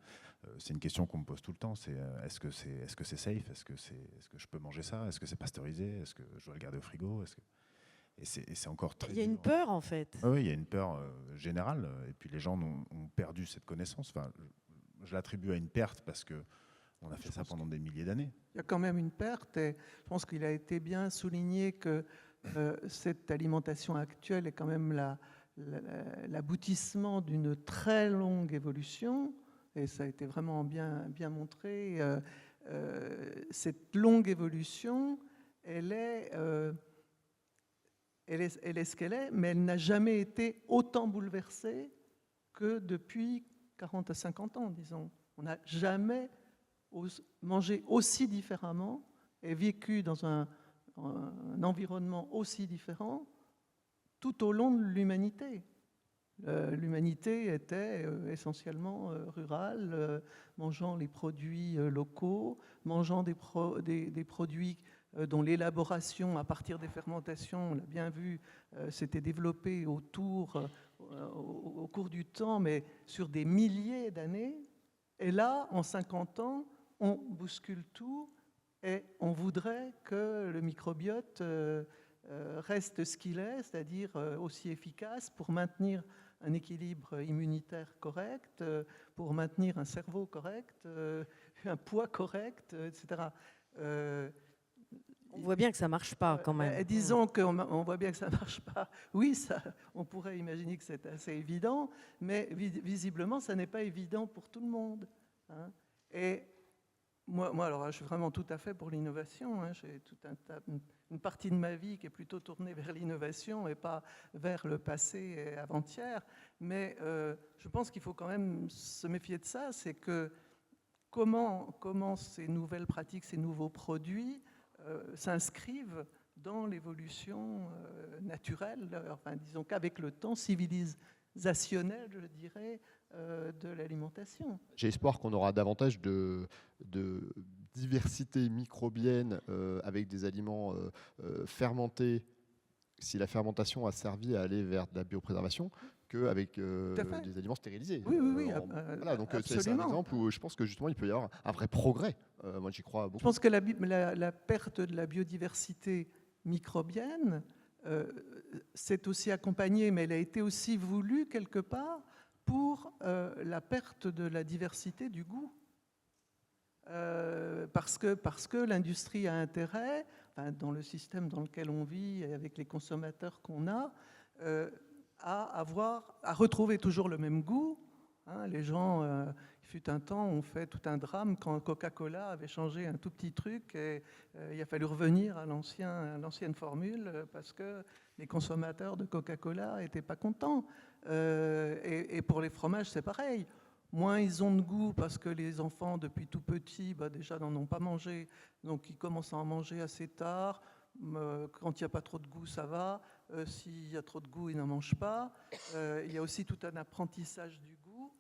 c'est une question qu'on me pose tout le temps. C'est est-ce que c'est safe? Est-ce que je peux manger ça? Est-ce que c'est pasteurisé? Est-ce que je dois le garder au frigo? Et c'est encore très... Il y a une peur en fait. Oui, il y a une peur générale. Et puis les gens ont perdu cette connaissance. Enfin, je l'attribue à une perte parce que on a fait ça pendant des milliers d'années. Il y a quand même une perte, et je pense qu'il a été bien souligné que cette alimentation actuelle est quand même l'aboutissement d'une très longue évolution, et ça a été vraiment bien montré. Cette longue évolution, elle est ce qu'elle est, mais elle n'a jamais été autant bouleversée que depuis 40 à 50 ans, disons. On n'a jamais mangé aussi différemment et vécu dans un environnement aussi différent tout au long de l'humanité. L'humanité était essentiellement rurale, mangeant les produits locaux, mangeant des produits dont l'élaboration à partir des fermentations, on l'a bien vu, s'était développée au cours du temps, mais sur des milliers d'années. Et là, en 50 ans, on bouscule tout et on voudrait que le microbiote reste ce qu'il est, c'est-à-dire aussi efficace pour maintenir un équilibre immunitaire correct, pour maintenir un cerveau correct, un poids correct, etc. On voit bien que ça ne marche pas quand même. Disons qu'on voit bien que ça ne marche pas. Oui, on pourrait imaginer que c'est assez évident, mais visiblement, ça n'est pas évident pour tout le monde. Hein. Et moi, alors, je suis vraiment tout à fait pour l'innovation. Hein. J'ai une partie de ma vie qui est plutôt tournée vers l'innovation et pas vers le passé et avant-hier. Mais je pense qu'il faut quand même se méfier de ça. C'est que comment ces nouvelles pratiques, ces nouveaux produits s'inscrivent dans l'évolution naturelle, enfin, disons qu'avec le temps civilisationnel, je dirais, de l'alimentation. J'ai espoir qu'on aura davantage de diversité microbienne avec des aliments fermentés, si la fermentation a servi à aller vers de la biopréservation, qu'avec des aliments stérilisés. Oui, voilà, donc absolument. c'est un exemple où je pense que justement il peut y avoir un vrai progrès. Moi j'y crois beaucoup. Je pense que la perte de la biodiversité microbienne s'est aussi accompagnée, mais elle a été aussi voulue quelque part pour la perte de la diversité du goût. Parce que l'industrie a intérêt, enfin, dans le système dans lequel on vit et avec les consommateurs qu'on a, à retrouver toujours le même goût. Hein, les gens, il fut un temps, ont fait tout un drame quand Coca-Cola avait changé un tout petit truc et il a fallu revenir à l'ancienne formule parce que les consommateurs de Coca-Cola n'étaient pas contents. Et pour les fromages, c'est pareil. Moins ils ont de goût parce que les enfants, depuis tout petit, déjà n'en ont pas mangé, donc ils commencent à en manger assez tard. Quand il n'y a pas trop de goût, ça va. S'il y a trop de goût, ils n'en mangent pas. Il y a aussi tout un apprentissage du goût.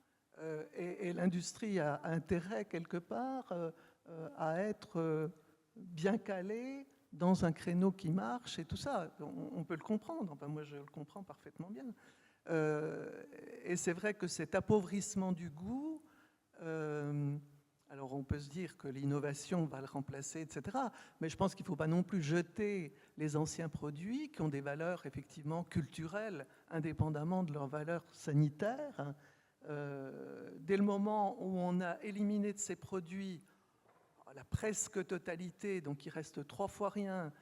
Et l'industrie a intérêt, quelque part, à être bien calée dans un créneau qui marche et tout ça. On peut le comprendre. Enfin, moi, je le comprends parfaitement bien. Et c'est vrai que cet appauvrissement du goût, alors on peut se dire que l'innovation va le remplacer, etc. Mais je pense qu'il ne faut pas non plus jeter les anciens produits qui ont des valeurs effectivement culturelles, indépendamment de leurs valeurs sanitaires. Dès le moment où on a éliminé de ces produits la presque totalité, donc il reste 3 fois rien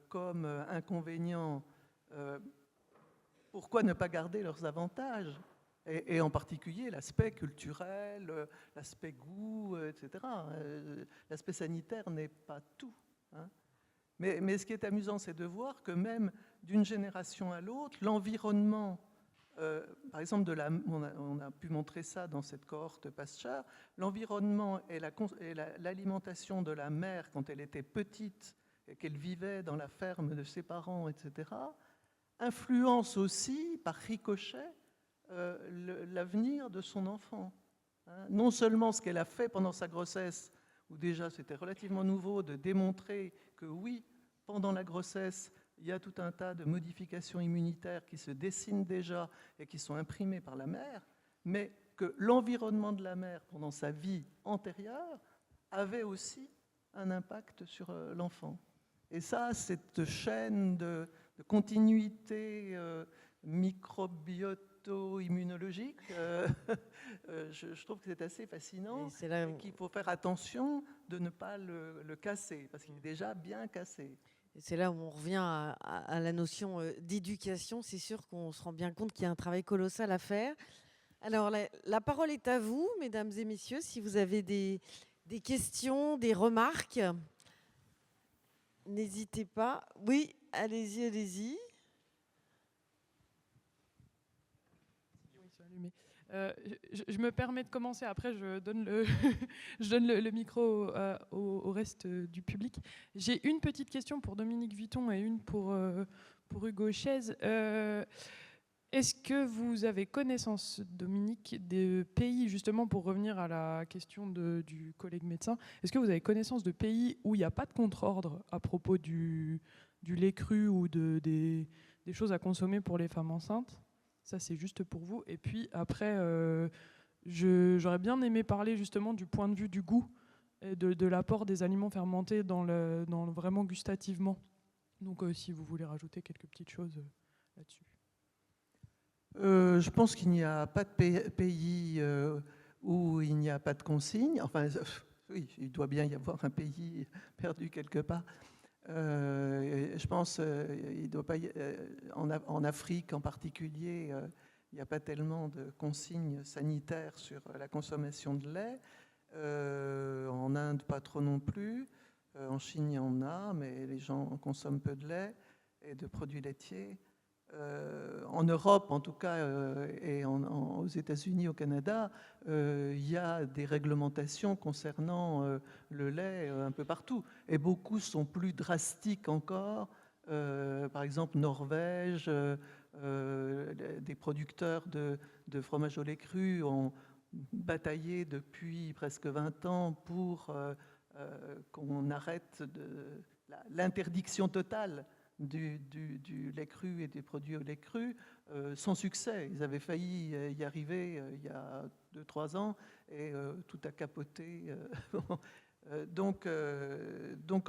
comme inconvénient, pourquoi ne pas garder leurs avantages et en particulier l'aspect culturel, l'aspect goût, etc. L'aspect sanitaire n'est pas tout. Hein. Mais ce qui est amusant, c'est de voir que même d'une génération à l'autre, l'environnement, par exemple, on a pu montrer ça dans cette cohorte Pasteur, l'environnement et l'alimentation de la mère quand elle était petite et qu'elle vivait dans la ferme de ses parents, etc., influence aussi, par ricochet, l'avenir de son enfant. Hein. Non seulement ce qu'elle a fait pendant sa grossesse, où déjà c'était relativement nouveau de démontrer que oui, pendant la grossesse, il y a tout un tas de modifications immunitaires qui se dessinent déjà et qui sont imprimées par la mère, mais que l'environnement de la mère pendant sa vie antérieure avait aussi un impact sur l'enfant. Et ça, cette chaîne de continuité microbioto-immunologique, je trouve que c'est assez fascinant et qu'il faut faire attention de ne pas le casser, parce qu'il est déjà bien cassé. Et c'est là où on revient à la notion d'éducation. C'est sûr qu'on se rend bien compte qu'il y a un travail colossal à faire. Alors, la parole est à vous, mesdames et messieurs, si vous avez des questions, des remarques. N'hésitez pas. Oui, allez-y, allez-y. Oui, c'est allumé. Je me permets de commencer, après je donne je donne le micro au reste du public. J'ai une petite question pour Dominique Vuitton et une pour Hugo Chaise. Est-ce que vous avez connaissance, Dominique, des pays, justement pour revenir à la question du collègue médecin, est-ce que vous avez connaissance de pays où il n'y a pas de contre-ordre à propos du lait cru ou des choses à consommer pour les femmes enceintes? Ça, c'est juste pour vous. Et puis après, j'aurais bien aimé parler justement du point de vue du goût et de l'apport des aliments fermentés vraiment gustativement. Donc si vous voulez rajouter quelques petites choses là-dessus. Je pense qu'il n'y a pas de pays où il n'y a pas de consigne. Enfin, oui, il doit bien y avoir un pays perdu quelque part. Je pense il doit pas en Afrique en particulier, il n'y a pas tellement de consignes sanitaires sur la consommation de lait. En Inde, pas trop non plus. En Chine, il y en a, mais les gens consomment peu de lait et de produits laitiers. En Europe, en tout cas, et aux États-Unis, au Canada, il y a des réglementations concernant le lait un peu partout. Et beaucoup sont plus drastiques encore. Par exemple, Norvège, des producteurs de fromage au lait cru ont bataillé depuis presque 20 ans pour qu'on arrête l'interdiction totale du lait cru et des produits au lait cru, sans succès. Ils avaient failli y arriver il y a 2-3 ans et tout a capoté. Donc,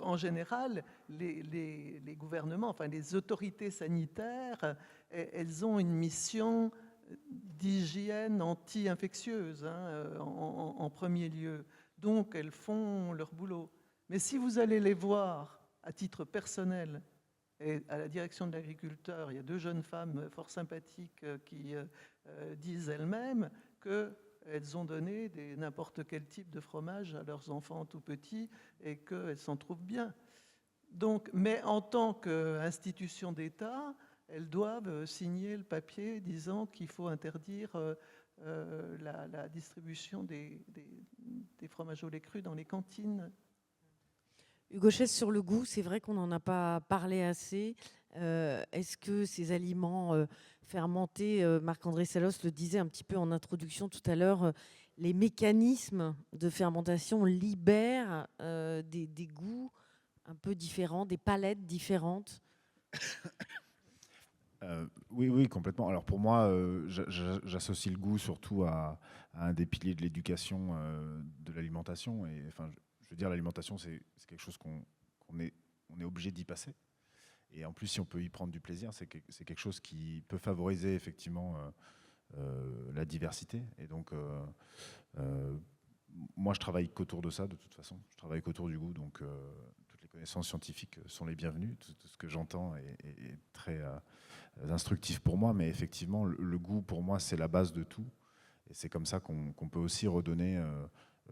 en général, les gouvernements, enfin les autorités sanitaires, elles ont une mission d'hygiène anti-infectieuse en premier lieu. Donc, elles font leur boulot. Mais si vous allez les voir à titre personnel, et à la direction de l'agriculteur, il y a 2 jeunes femmes fort sympathiques qui disent elles-mêmes qu'elles ont donné n'importe quel type de fromage à leurs enfants tout petits et qu'elles s'en trouvent bien. Donc, mais en tant qu'institution d'État, elles doivent signer le papier disant qu'il faut interdire la distribution des fromages au lait cru dans les cantines. Hugo Chaise, sur le goût, c'est vrai qu'on n'en a pas parlé assez. Est-ce que ces aliments fermentés, Marc-André Salos le disait un petit peu en introduction tout à l'heure, les mécanismes de fermentation libèrent des goûts un peu différents, des palettes différentes? Oui, complètement. Alors pour moi, j'associe le goût surtout à un des piliers de l'éducation de l'alimentation. Et enfin, je veux dire, l'alimentation, c'est quelque chose qu'on est obligé d'y passer. Et en plus, si on peut y prendre du plaisir, c'est quelque chose qui peut favoriser effectivement la diversité. Et donc, moi, je travaille qu'autour de ça, de toute façon. Je travaille qu'autour du goût, donc toutes les connaissances scientifiques sont les bienvenues. Tout ce que j'entends est très instructif pour moi, mais effectivement, le goût, pour moi, c'est la base de tout. Et c'est comme ça qu'on peut aussi redonner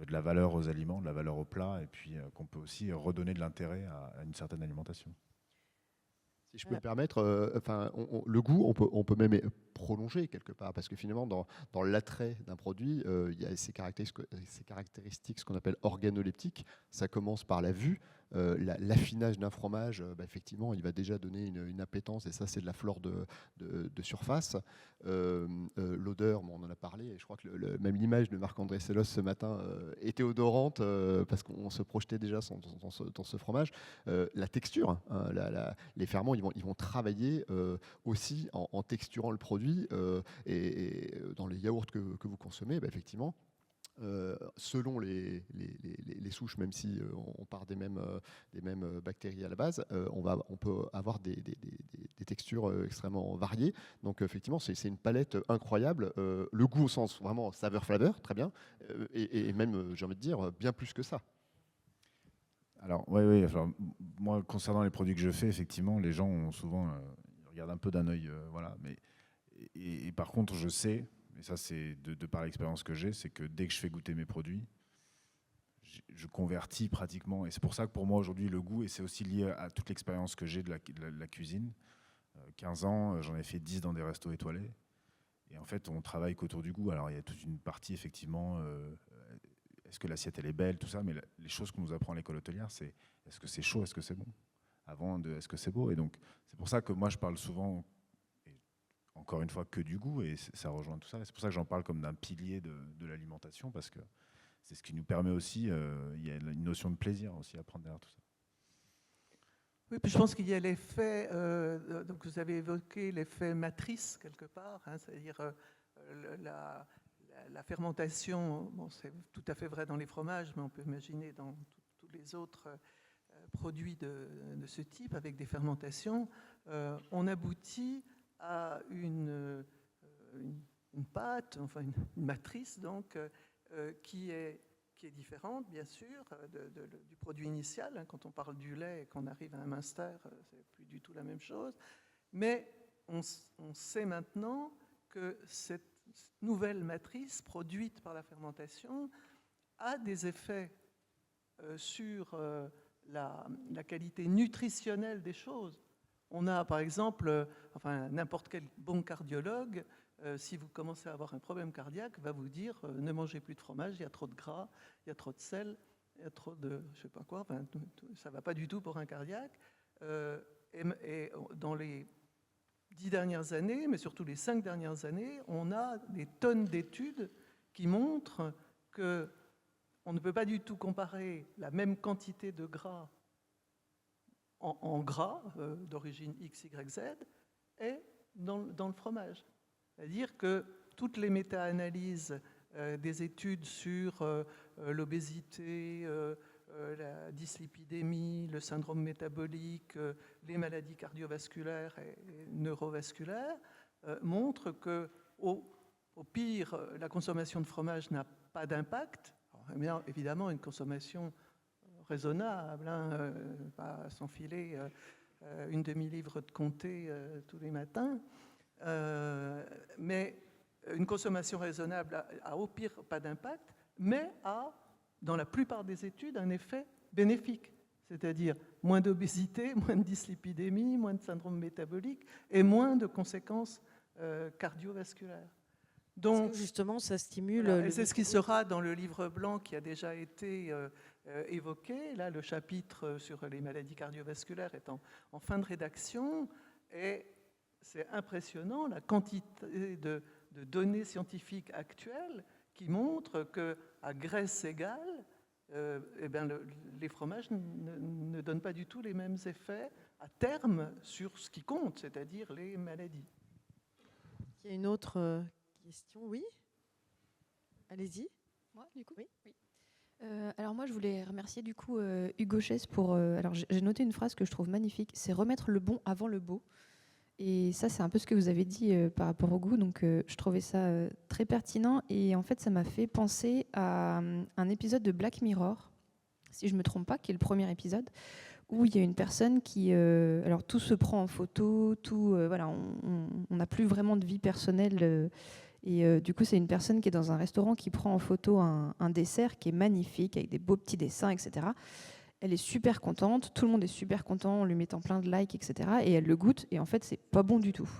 de la valeur aux aliments, de la valeur aux plats, et puis qu'on peut aussi redonner de l'intérêt à une certaine alimentation. Si je peux me permettre, le goût, on peut même prolonger quelque part, parce que finalement, dans l'attrait d'un produit, il y a ces caractéristiques, ce qu'on appelle organoleptiques. Ça commence par la vue. L'affinage d'un fromage, effectivement, il va déjà donner une appétence, et ça, c'est de la flore de surface. L'odeur, on en a parlé, et je crois que même l'image de Marc-André Sellos ce matin était odorante, parce qu'on se projetait déjà dans ce fromage. La texture, hein, les ferments, ils vont travailler aussi en texturant le produit, et dans les yaourts que vous consommez, effectivement. Selon les souches, même si on part des mêmes bactéries à la base, on peut avoir des textures extrêmement variées. Donc effectivement, c'est une palette incroyable. Le goût au sens vraiment saveur-flaveur, très bien. Et même, j'ai envie de dire, bien plus que ça. Alors, oui. Alors, moi, concernant les produits que je fais, effectivement, les gens ont souvent, ils regardent un peu d'un œil, voilà. Mais et par contre, je sais, et ça, c'est de par l'expérience que j'ai, c'est que dès que je fais goûter mes produits, je convertis pratiquement. Et c'est pour ça que pour moi aujourd'hui, le goût, et c'est aussi lié à toute l'expérience que j'ai de la cuisine. 15 ans, j'en ai fait 10 dans des restos étoilés. Et en fait, on travaille qu'autour du goût. Alors, il y a toute une partie, effectivement, est-ce que l'assiette, elle est belle, tout ça. Mais les choses qu'on nous apprend à l'école hôtelière, c'est est-ce que c'est chaud, est-ce que c'est bon, avant de est-ce que c'est beau. Et donc, c'est pour ça que moi, je parle souvent, et encore une fois, que du goût. Et ça rejoint tout ça. Et c'est pour ça que j'en parle comme d'un pilier de l'alimentation, parce que c'est ce qui nous permet aussi, il y a une notion de plaisir aussi à prendre derrière tout ça. Oui, puis je pense qu'il y a l'effet, donc vous avez évoqué l'effet matrice quelque part, hein, c'est-à-dire la fermentation, bon, c'est tout à fait vrai dans les fromages, mais on peut imaginer dans tous les autres produits de ce type, avec des fermentations, on aboutit à une pâte, enfin une matrice donc, qui est différente, bien sûr, du produit initial. Hein. Quand on parle du lait et qu'on arrive à un Münster, c'est plus du tout la même chose. Mais on sait maintenant que cette nouvelle matrice produite par la fermentation a des effets sur la qualité nutritionnelle des choses. On a, par exemple, enfin, n'importe quel bon cardiologue, si vous commencez à avoir un problème cardiaque, va vous dire ne mangez plus de fromage, il y a trop de gras, il y a trop de sel, il y a trop de je sais pas quoi, enfin, ça ne va pas du tout pour un cardiaque. Et dans les 10 dernières années, mais surtout les 5 dernières années, on a des tonnes d'études qui montrent qu'on ne peut pas du tout comparer la même quantité de gras en gras d'origine X, Y, Z et dans le fromage. C'est-à-dire que toutes les méta-analyses des études sur l'obésité, la dyslipidémie, le syndrome métabolique, les maladies cardiovasculaires et neurovasculaires montrent que, au pire, la consommation de fromage n'a pas d'impact. Alors, évidemment, une consommation raisonnable, hein, pas s'enfiler une demi-livre de comté tous les matins. Mais une consommation raisonnable a au pire pas d'impact, mais a, dans la plupart des études, un effet bénéfique, c'est-à-dire moins d'obésité, moins de dyslipidémie, moins de syndrome métabolique et moins de conséquences cardiovasculaires. Donc, justement, ça stimule. Voilà, et c'est ce qui sera dans le livre blanc qui a déjà été évoqué. Là, le chapitre sur les maladies cardiovasculaires est en fin de rédaction et c'est impressionnant la quantité de données scientifiques actuelles qui montrent qu'à graisse égale, les fromages ne donnent pas du tout les mêmes effets à terme sur ce qui compte, c'est-à-dire les maladies. Il y a une autre question, oui ? Allez-y. Moi, du coup ? Oui. Alors moi, je voulais remercier du coup Hugo Chess pour... alors j'ai noté une phrase que je trouve magnifique, c'est remettre le bon avant le beau. Et ça, c'est un peu ce que vous avez dit par rapport au goût, donc je trouvais ça très pertinent. Et en fait, ça m'a fait penser à un épisode de Black Mirror, si je ne me trompe pas, qui est le premier épisode, où il y a une personne qui... alors tout se prend en photo, tout, voilà, on n'a plus vraiment de vie personnelle. Et du coup, c'est une personne qui est dans un restaurant qui prend en photo un dessert qui est magnifique, avec des beaux petits dessins, etc. Elle est super contente, tout le monde est super content en lui mettant plein de likes, etc. Et elle le goûte, et en fait, c'est pas bon du tout.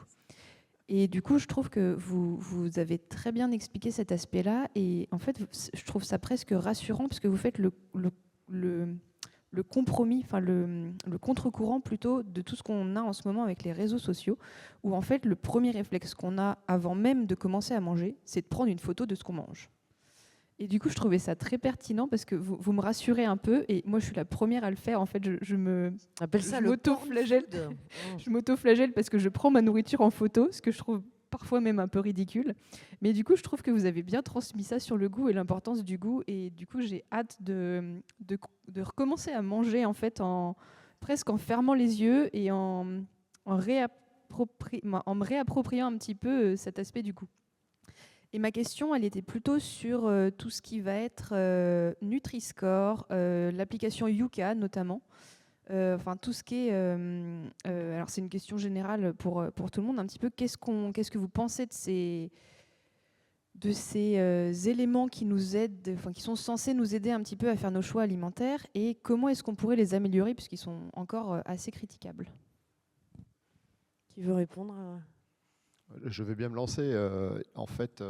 Et du coup, je trouve que vous avez très bien expliqué cet aspect-là. Et en fait, je trouve ça presque rassurant, parce que vous faites le compromis, enfin le contre-courant plutôt de tout ce qu'on a en ce moment avec les réseaux sociaux, où en fait, le premier réflexe qu'on a avant même de commencer à manger, c'est de prendre une photo de ce qu'on mange. Et du coup, je trouvais ça très pertinent parce que vous me rassurez un peu et moi, je suis la première à le faire. En fait, je m'auto-flagelle. Je m'auto-flagelle parce que je prends ma nourriture en photo, ce que je trouve parfois même un peu ridicule. Mais du coup, je trouve que vous avez bien transmis ça sur le goût et l'importance du goût. Et du coup, j'ai hâte de recommencer à manger en fait presque en fermant les yeux et en me réappropriant un petit peu cet aspect du goût. Et ma question, elle était plutôt sur tout ce qui va être Nutri-Score, l'application Yuka notamment. Enfin, tout ce qui est... alors, c'est une question générale pour tout le monde. Un petit peu, qu'est-ce que vous pensez de ces éléments qui nous aident, enfin, qui sont censés nous aider un petit peu à faire nos choix alimentaires, et comment est-ce qu'on pourrait les améliorer puisqu'ils sont encore assez critiquables? Qui veut répondre Je vais bien me lancer. En fait,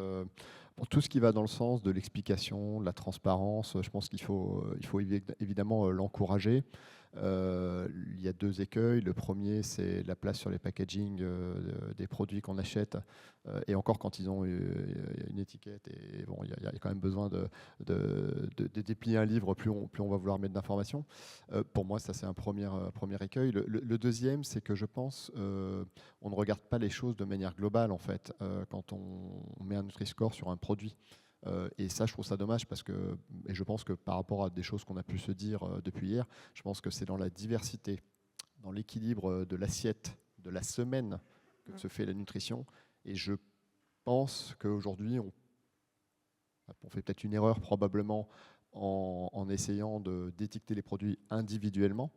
pour tout ce qui va dans le sens de l'explication, de la transparence, je pense qu'il faut évidemment l'encourager. Il y a 2 écueils. Le premier, c'est la place sur les packaging des produits qu'on achète. Et encore quand ils ont une étiquette. Et bon, il y a quand même besoin de déplier un livre, plus on va vouloir mettre d'informations. Pour moi, ça c'est un premier écueil. Le deuxième, c'est que je pense on ne regarde pas les choses de manière globale en fait quand on met un Nutri-Score sur un produit. Et ça, je trouve ça dommage parce que, et je pense que par rapport à des choses qu'on a pu se dire depuis hier, je pense que c'est dans la diversité, dans l'équilibre de l'assiette, de la semaine que se fait la nutrition. Et je pense qu'aujourd'hui, on fait peut-être une erreur probablement en essayant d'étiqueter les produits individuellement.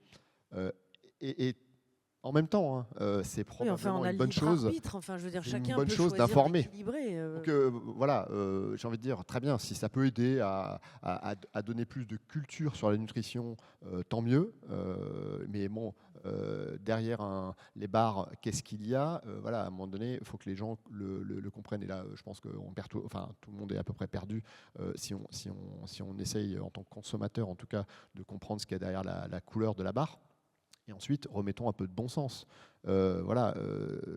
Et en même temps, c'est probablement une bonne chose. Enfin, je veux dire, C'est une chacun bonne peut chose choisir d'informer. d'équilibrer, Donc voilà, j'ai envie de dire, très bien, si ça peut aider à donner plus de culture sur la nutrition, tant mieux. Mais bon, derrière les bars, qu'est-ce qu'il y a voilà, à un moment donné, il faut que les gens le comprennent. Et là, je pense que tout le monde est à peu près perdu si on essaye, en tant que consommateur, en tout cas, de comprendre ce qu'il y a derrière la couleur de la barre. Et ensuite, remettons un peu de bon sens. Voilà,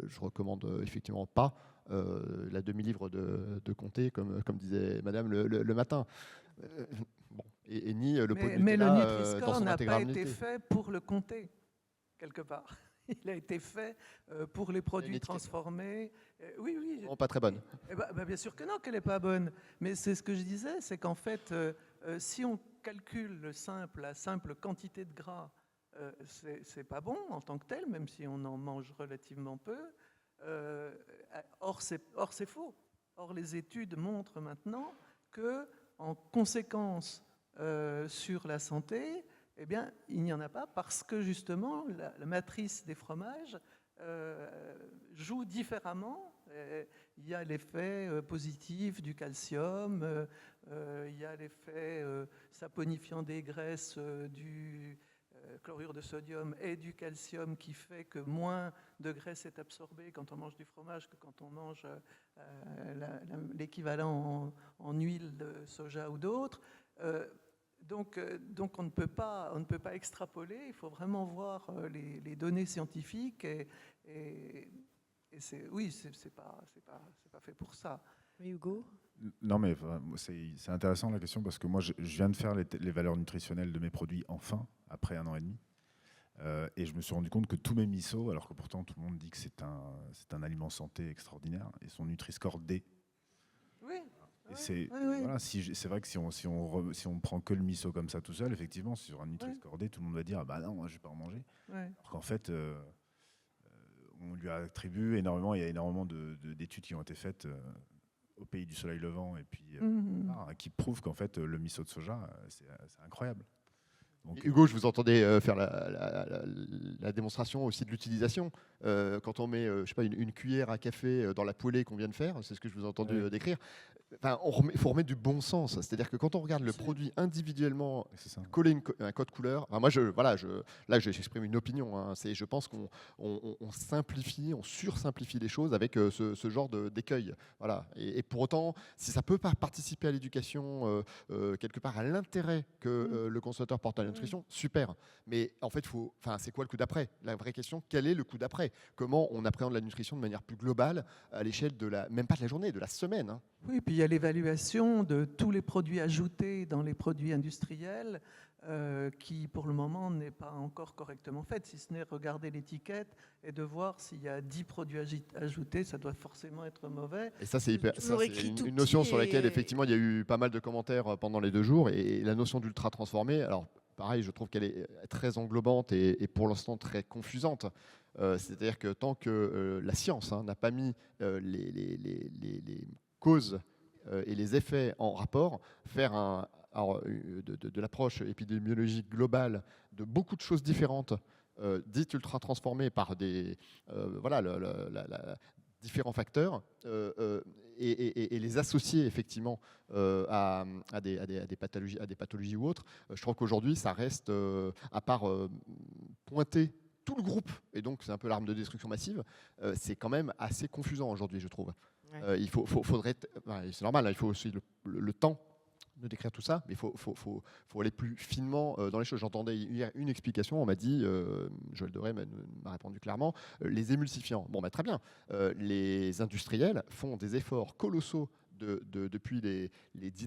je recommande effectivement pas la demi-livre de Comté, comme disait Madame le matin. Bon, et ni le pot de Mais le Nutella dans Nutri-Score son n'a pas intégralité. été fait pour le compter, quelque part. Il a été fait pour les produits transformés. Oui, oui. Non, pas très bonne. Bien sûr que non, qu'elle n'est pas bonne. Mais c'est ce que je disais, c'est qu'en fait, si on calcule la simple quantité de gras, c'est pas bon en tant que tel, même si on en mange relativement peu. Or, c'est faux. Or, les études montrent maintenant que, en conséquence sur la santé, eh bien, il n'y en a pas parce que justement la matrice des fromages joue différemment. Il y a l'effet positif du calcium, il y a l'effet saponifiant des graisses du chlorure de sodium et du calcium qui fait que moins de graisse est absorbée quand on mange du fromage que quand on mange l'équivalent en huile de soja ou d'autres. Donc on ne peut pas extrapoler, il faut vraiment voir les données scientifiques et c'est pas fait pour ça. Oui, Hugo. Non, mais c'est intéressant la question parce que moi, je viens de faire les valeurs nutritionnelles de mes produits enfin, après 1 an et demi. Et je me suis rendu compte que tous mes misos, alors que pourtant tout le monde dit que c'est un aliment santé extraordinaire, et son Nutri-Score D. Oui. Et c'est voilà, c'est vrai que si on prend que le miso comme ça tout seul, effectivement, sur un Nutri-Score D, tout le monde va dire ah bah non, moi, je vais pas en manger. Ouais. Alors qu'en fait, on lui attribue énormément. Il y a énormément d'études qui ont été faites au pays du soleil levant et puis qui prouvent qu'en fait le miso de soja, c'est incroyable. Donc, Hugo, je vous entendais faire la démonstration aussi de l'utilisation. Quand on met, je sais pas, une cuillère à café dans la poêlée qu'on vient de faire, c'est ce que je vous ai entendu décrire. Enfin, il faut remettre du bon sens. C'est-à-dire que quand on regarde le produit individuellement, coller un code couleur. Enfin, moi, là, j'exprime une opinion. Hein, je pense qu'on simplifie, on sursimplifie les choses avec ce genre d'écueil. Voilà. Et pour autant, si ça peut participer à l'éducation, quelque part à l'intérêt que le consommateur porte à la nutrition, super. Mais en fait, c'est quoi le coup d'après? La vraie question, quel est le coup d'après? Comment on appréhende la nutrition de manière plus globale à l'échelle même pas de la journée, de la semaine, hein. Oui, puis il y a l'évaluation de tous les produits ajoutés dans les produits industriels qui, pour le moment, n'est pas encore correctement faite, si ce n'est regarder l'étiquette et de voir s'il y a 10 produits ajoutés, ça doit forcément être mauvais. Et ça, c'est une notion sur laquelle, effectivement, il y a eu pas mal de commentaires pendant les 2 jours. Et la notion d'ultra transformé, alors pareil, je trouve qu'elle est très englobante et pour l'instant très confusante. C'est-à-dire que tant que la science n'a pas mis les causes et les effets en rapport, faire de l'approche épidémiologique globale de beaucoup de choses différentes, dites ultra transformées par des différents facteurs, et les associer effectivement à des pathologies ou autres. Je crois qu'aujourd'hui, ça reste, à part pointer tout le groupe, et donc c'est un peu l'arme de destruction massive, c'est quand même assez confusant aujourd'hui, je trouve. Ouais. C'est normal, hein, il faut aussi le temps de décrire tout ça, mais il faut aller plus finement dans les choses. J'entendais hier une explication, on m'a dit, Joël Doré m'a répondu clairement, les émulsifiants. Bon, bah, très bien, les industriels font des efforts colossaux depuis les 10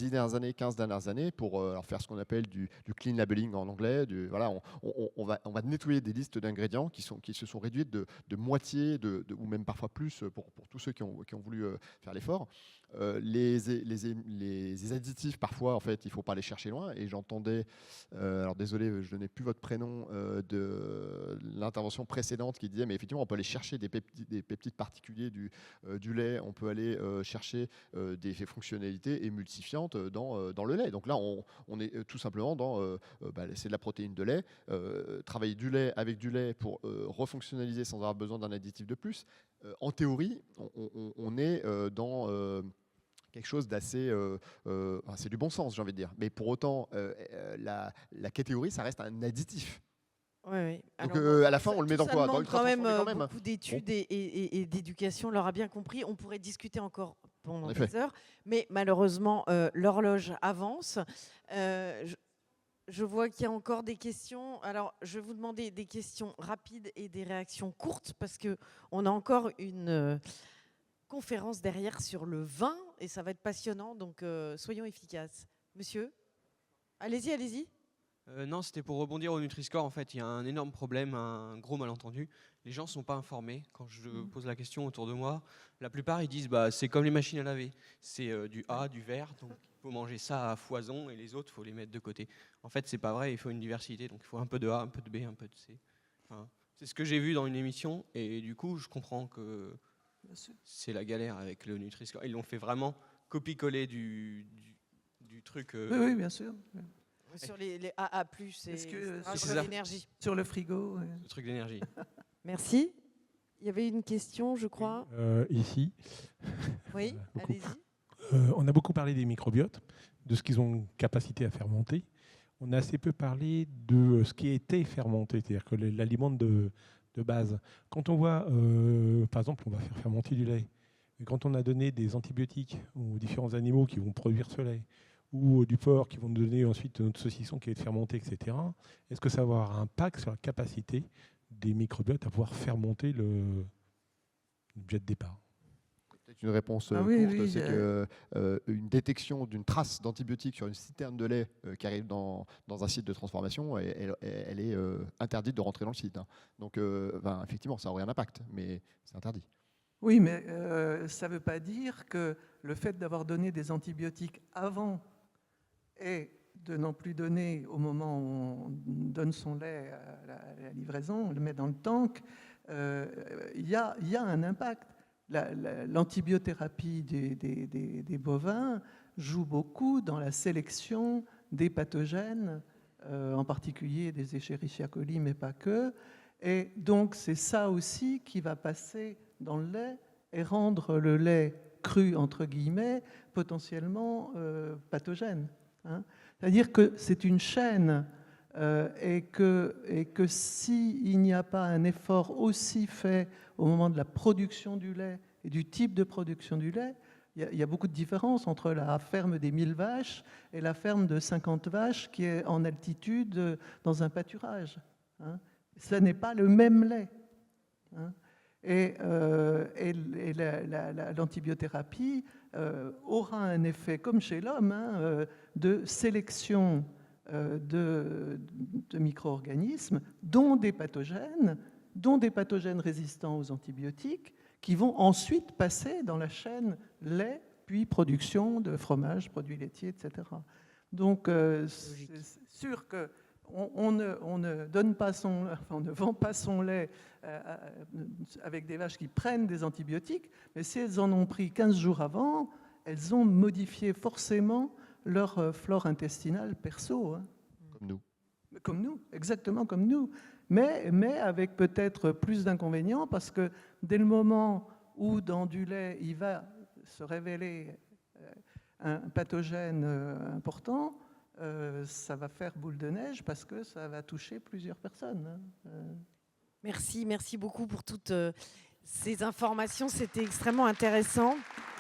dernières années, 15 dernières années, pour faire ce qu'on appelle du clean labeling en anglais. On va nettoyer des listes d'ingrédients qui se sont réduites de moitié, ou même parfois plus, pour tous ceux qui ont voulu faire l'effort. Les additifs, parfois, en fait, il ne faut pas les chercher loin. Et j'entendais, alors désolé, je n'ai plus votre prénom, de l'intervention précédente qui disait, mais effectivement, on peut aller chercher des peptides particuliers du lait, on peut aller chercher des fonctionnalités émulsifiantes dans le lait. Donc là, on est tout simplement c'est de la protéine de lait, travailler du lait avec du lait pour refonctionnaliser sans avoir besoin d'un additif de plus. En théorie, on est dans quelque chose d'assez... c'est du bon sens, j'ai envie de dire. Mais pour autant, la catégorie, ça reste un additif. Oui. Donc à la fin, on le met dans quoi? Dans quand même ultra-transformé beaucoup d'études et d'éducation, on l'aura bien compris. On pourrait discuter encore pendant des heures, mais malheureusement, l'horloge avance. Je vois qu'il y a encore des questions. Alors, je vais vous demander des questions rapides et des réactions courtes, parce qu'on a encore une conférence derrière sur le vin, et ça va être passionnant, donc soyons efficaces. Monsieur, allez-y. Non, c'était pour rebondir au Nutri-Score. En fait, il y a un énorme problème, un gros malentendu. Les gens ne sont pas informés. Quand je pose la question autour de moi, la plupart ils disent c'est comme les machines à laver. C'est du A, du vert, donc il faut manger ça à foison et les autres, il faut les mettre de côté. En fait, c'est pas vrai, il faut une diversité. Donc il faut un peu de A, un peu de B, un peu de C. Enfin, c'est ce que j'ai vu dans une émission et du coup, je comprends que c'est la galère avec le Nutri-Score. Ils l'ont fait vraiment copier-coller du truc. Oui, bien sûr. Sur les AA+, c'est sur l'énergie. Sur le frigo. Le truc d'énergie. Merci. Il y avait une question, je crois. Ici. Oui, allez-y. On a beaucoup parlé des microbiotes, de ce qu'ils ont capacité à fermenter. On a assez peu parlé de ce qui a été fermenté, c'est-à-dire que l'aliment de base. Quand on voit, par exemple, on va faire fermenter du lait, et quand on a donné des antibiotiques aux différents animaux qui vont produire ce lait, ou du porc qui vont nous donner ensuite notre saucisson qui va être fermenté, etc., est-ce que ça va avoir un impact sur la capacité des microbiotes à pouvoir fermenter l'objet de départ? Peut-être une réponse courte, c'est qu'une détection d'une trace d'antibiotique sur une citerne de lait qui arrive dans un site de transformation, elle est interdite de rentrer dans le site. Hein. Donc effectivement, ça aurait un impact, mais c'est interdit. Oui, mais ça ne veut pas dire que le fait d'avoir donné des antibiotiques avant et de n'en plus donner au moment où on donne son lait à la livraison, on le met dans le tank, il y a un impact. L'antibiothérapie des bovins joue beaucoup dans la sélection des pathogènes, en particulier des Escherichia coli, mais pas que. Et donc c'est ça aussi qui va passer dans le lait et rendre le lait cru, entre guillemets, potentiellement pathogène. Hein. C'est-à-dire que c'est une chaîne et que s'il n'y a pas un effort aussi fait au moment de la production du lait et du type de production du lait, il y a beaucoup de différences entre la ferme des 1000 vaches et la ferme de 50 vaches qui est en altitude dans un pâturage. Hein. Ce n'est pas le même lait. Hein. Et l'antibiothérapie aura un effet, comme chez l'homme, de sélection de micro-organismes, dont des pathogènes résistants aux antibiotiques, qui vont ensuite passer dans la chaîne lait, puis production de fromage, produits laitiers, etc. Donc, c'est sûr que on ne donne pas on ne vend pas son lait avec des vaches qui prennent des antibiotiques, mais si elles en ont pris 15 jours avant, elles ont modifié forcément leur flore intestinale perso. Hein. Comme nous. Comme nous, exactement comme nous. Mais avec peut-être plus d'inconvénients, parce que dès le moment où dans du lait, il va se révéler un pathogène important, ça va faire boule de neige parce que ça va toucher plusieurs personnes. Merci beaucoup pour toutes ces informations. C'était extrêmement intéressant.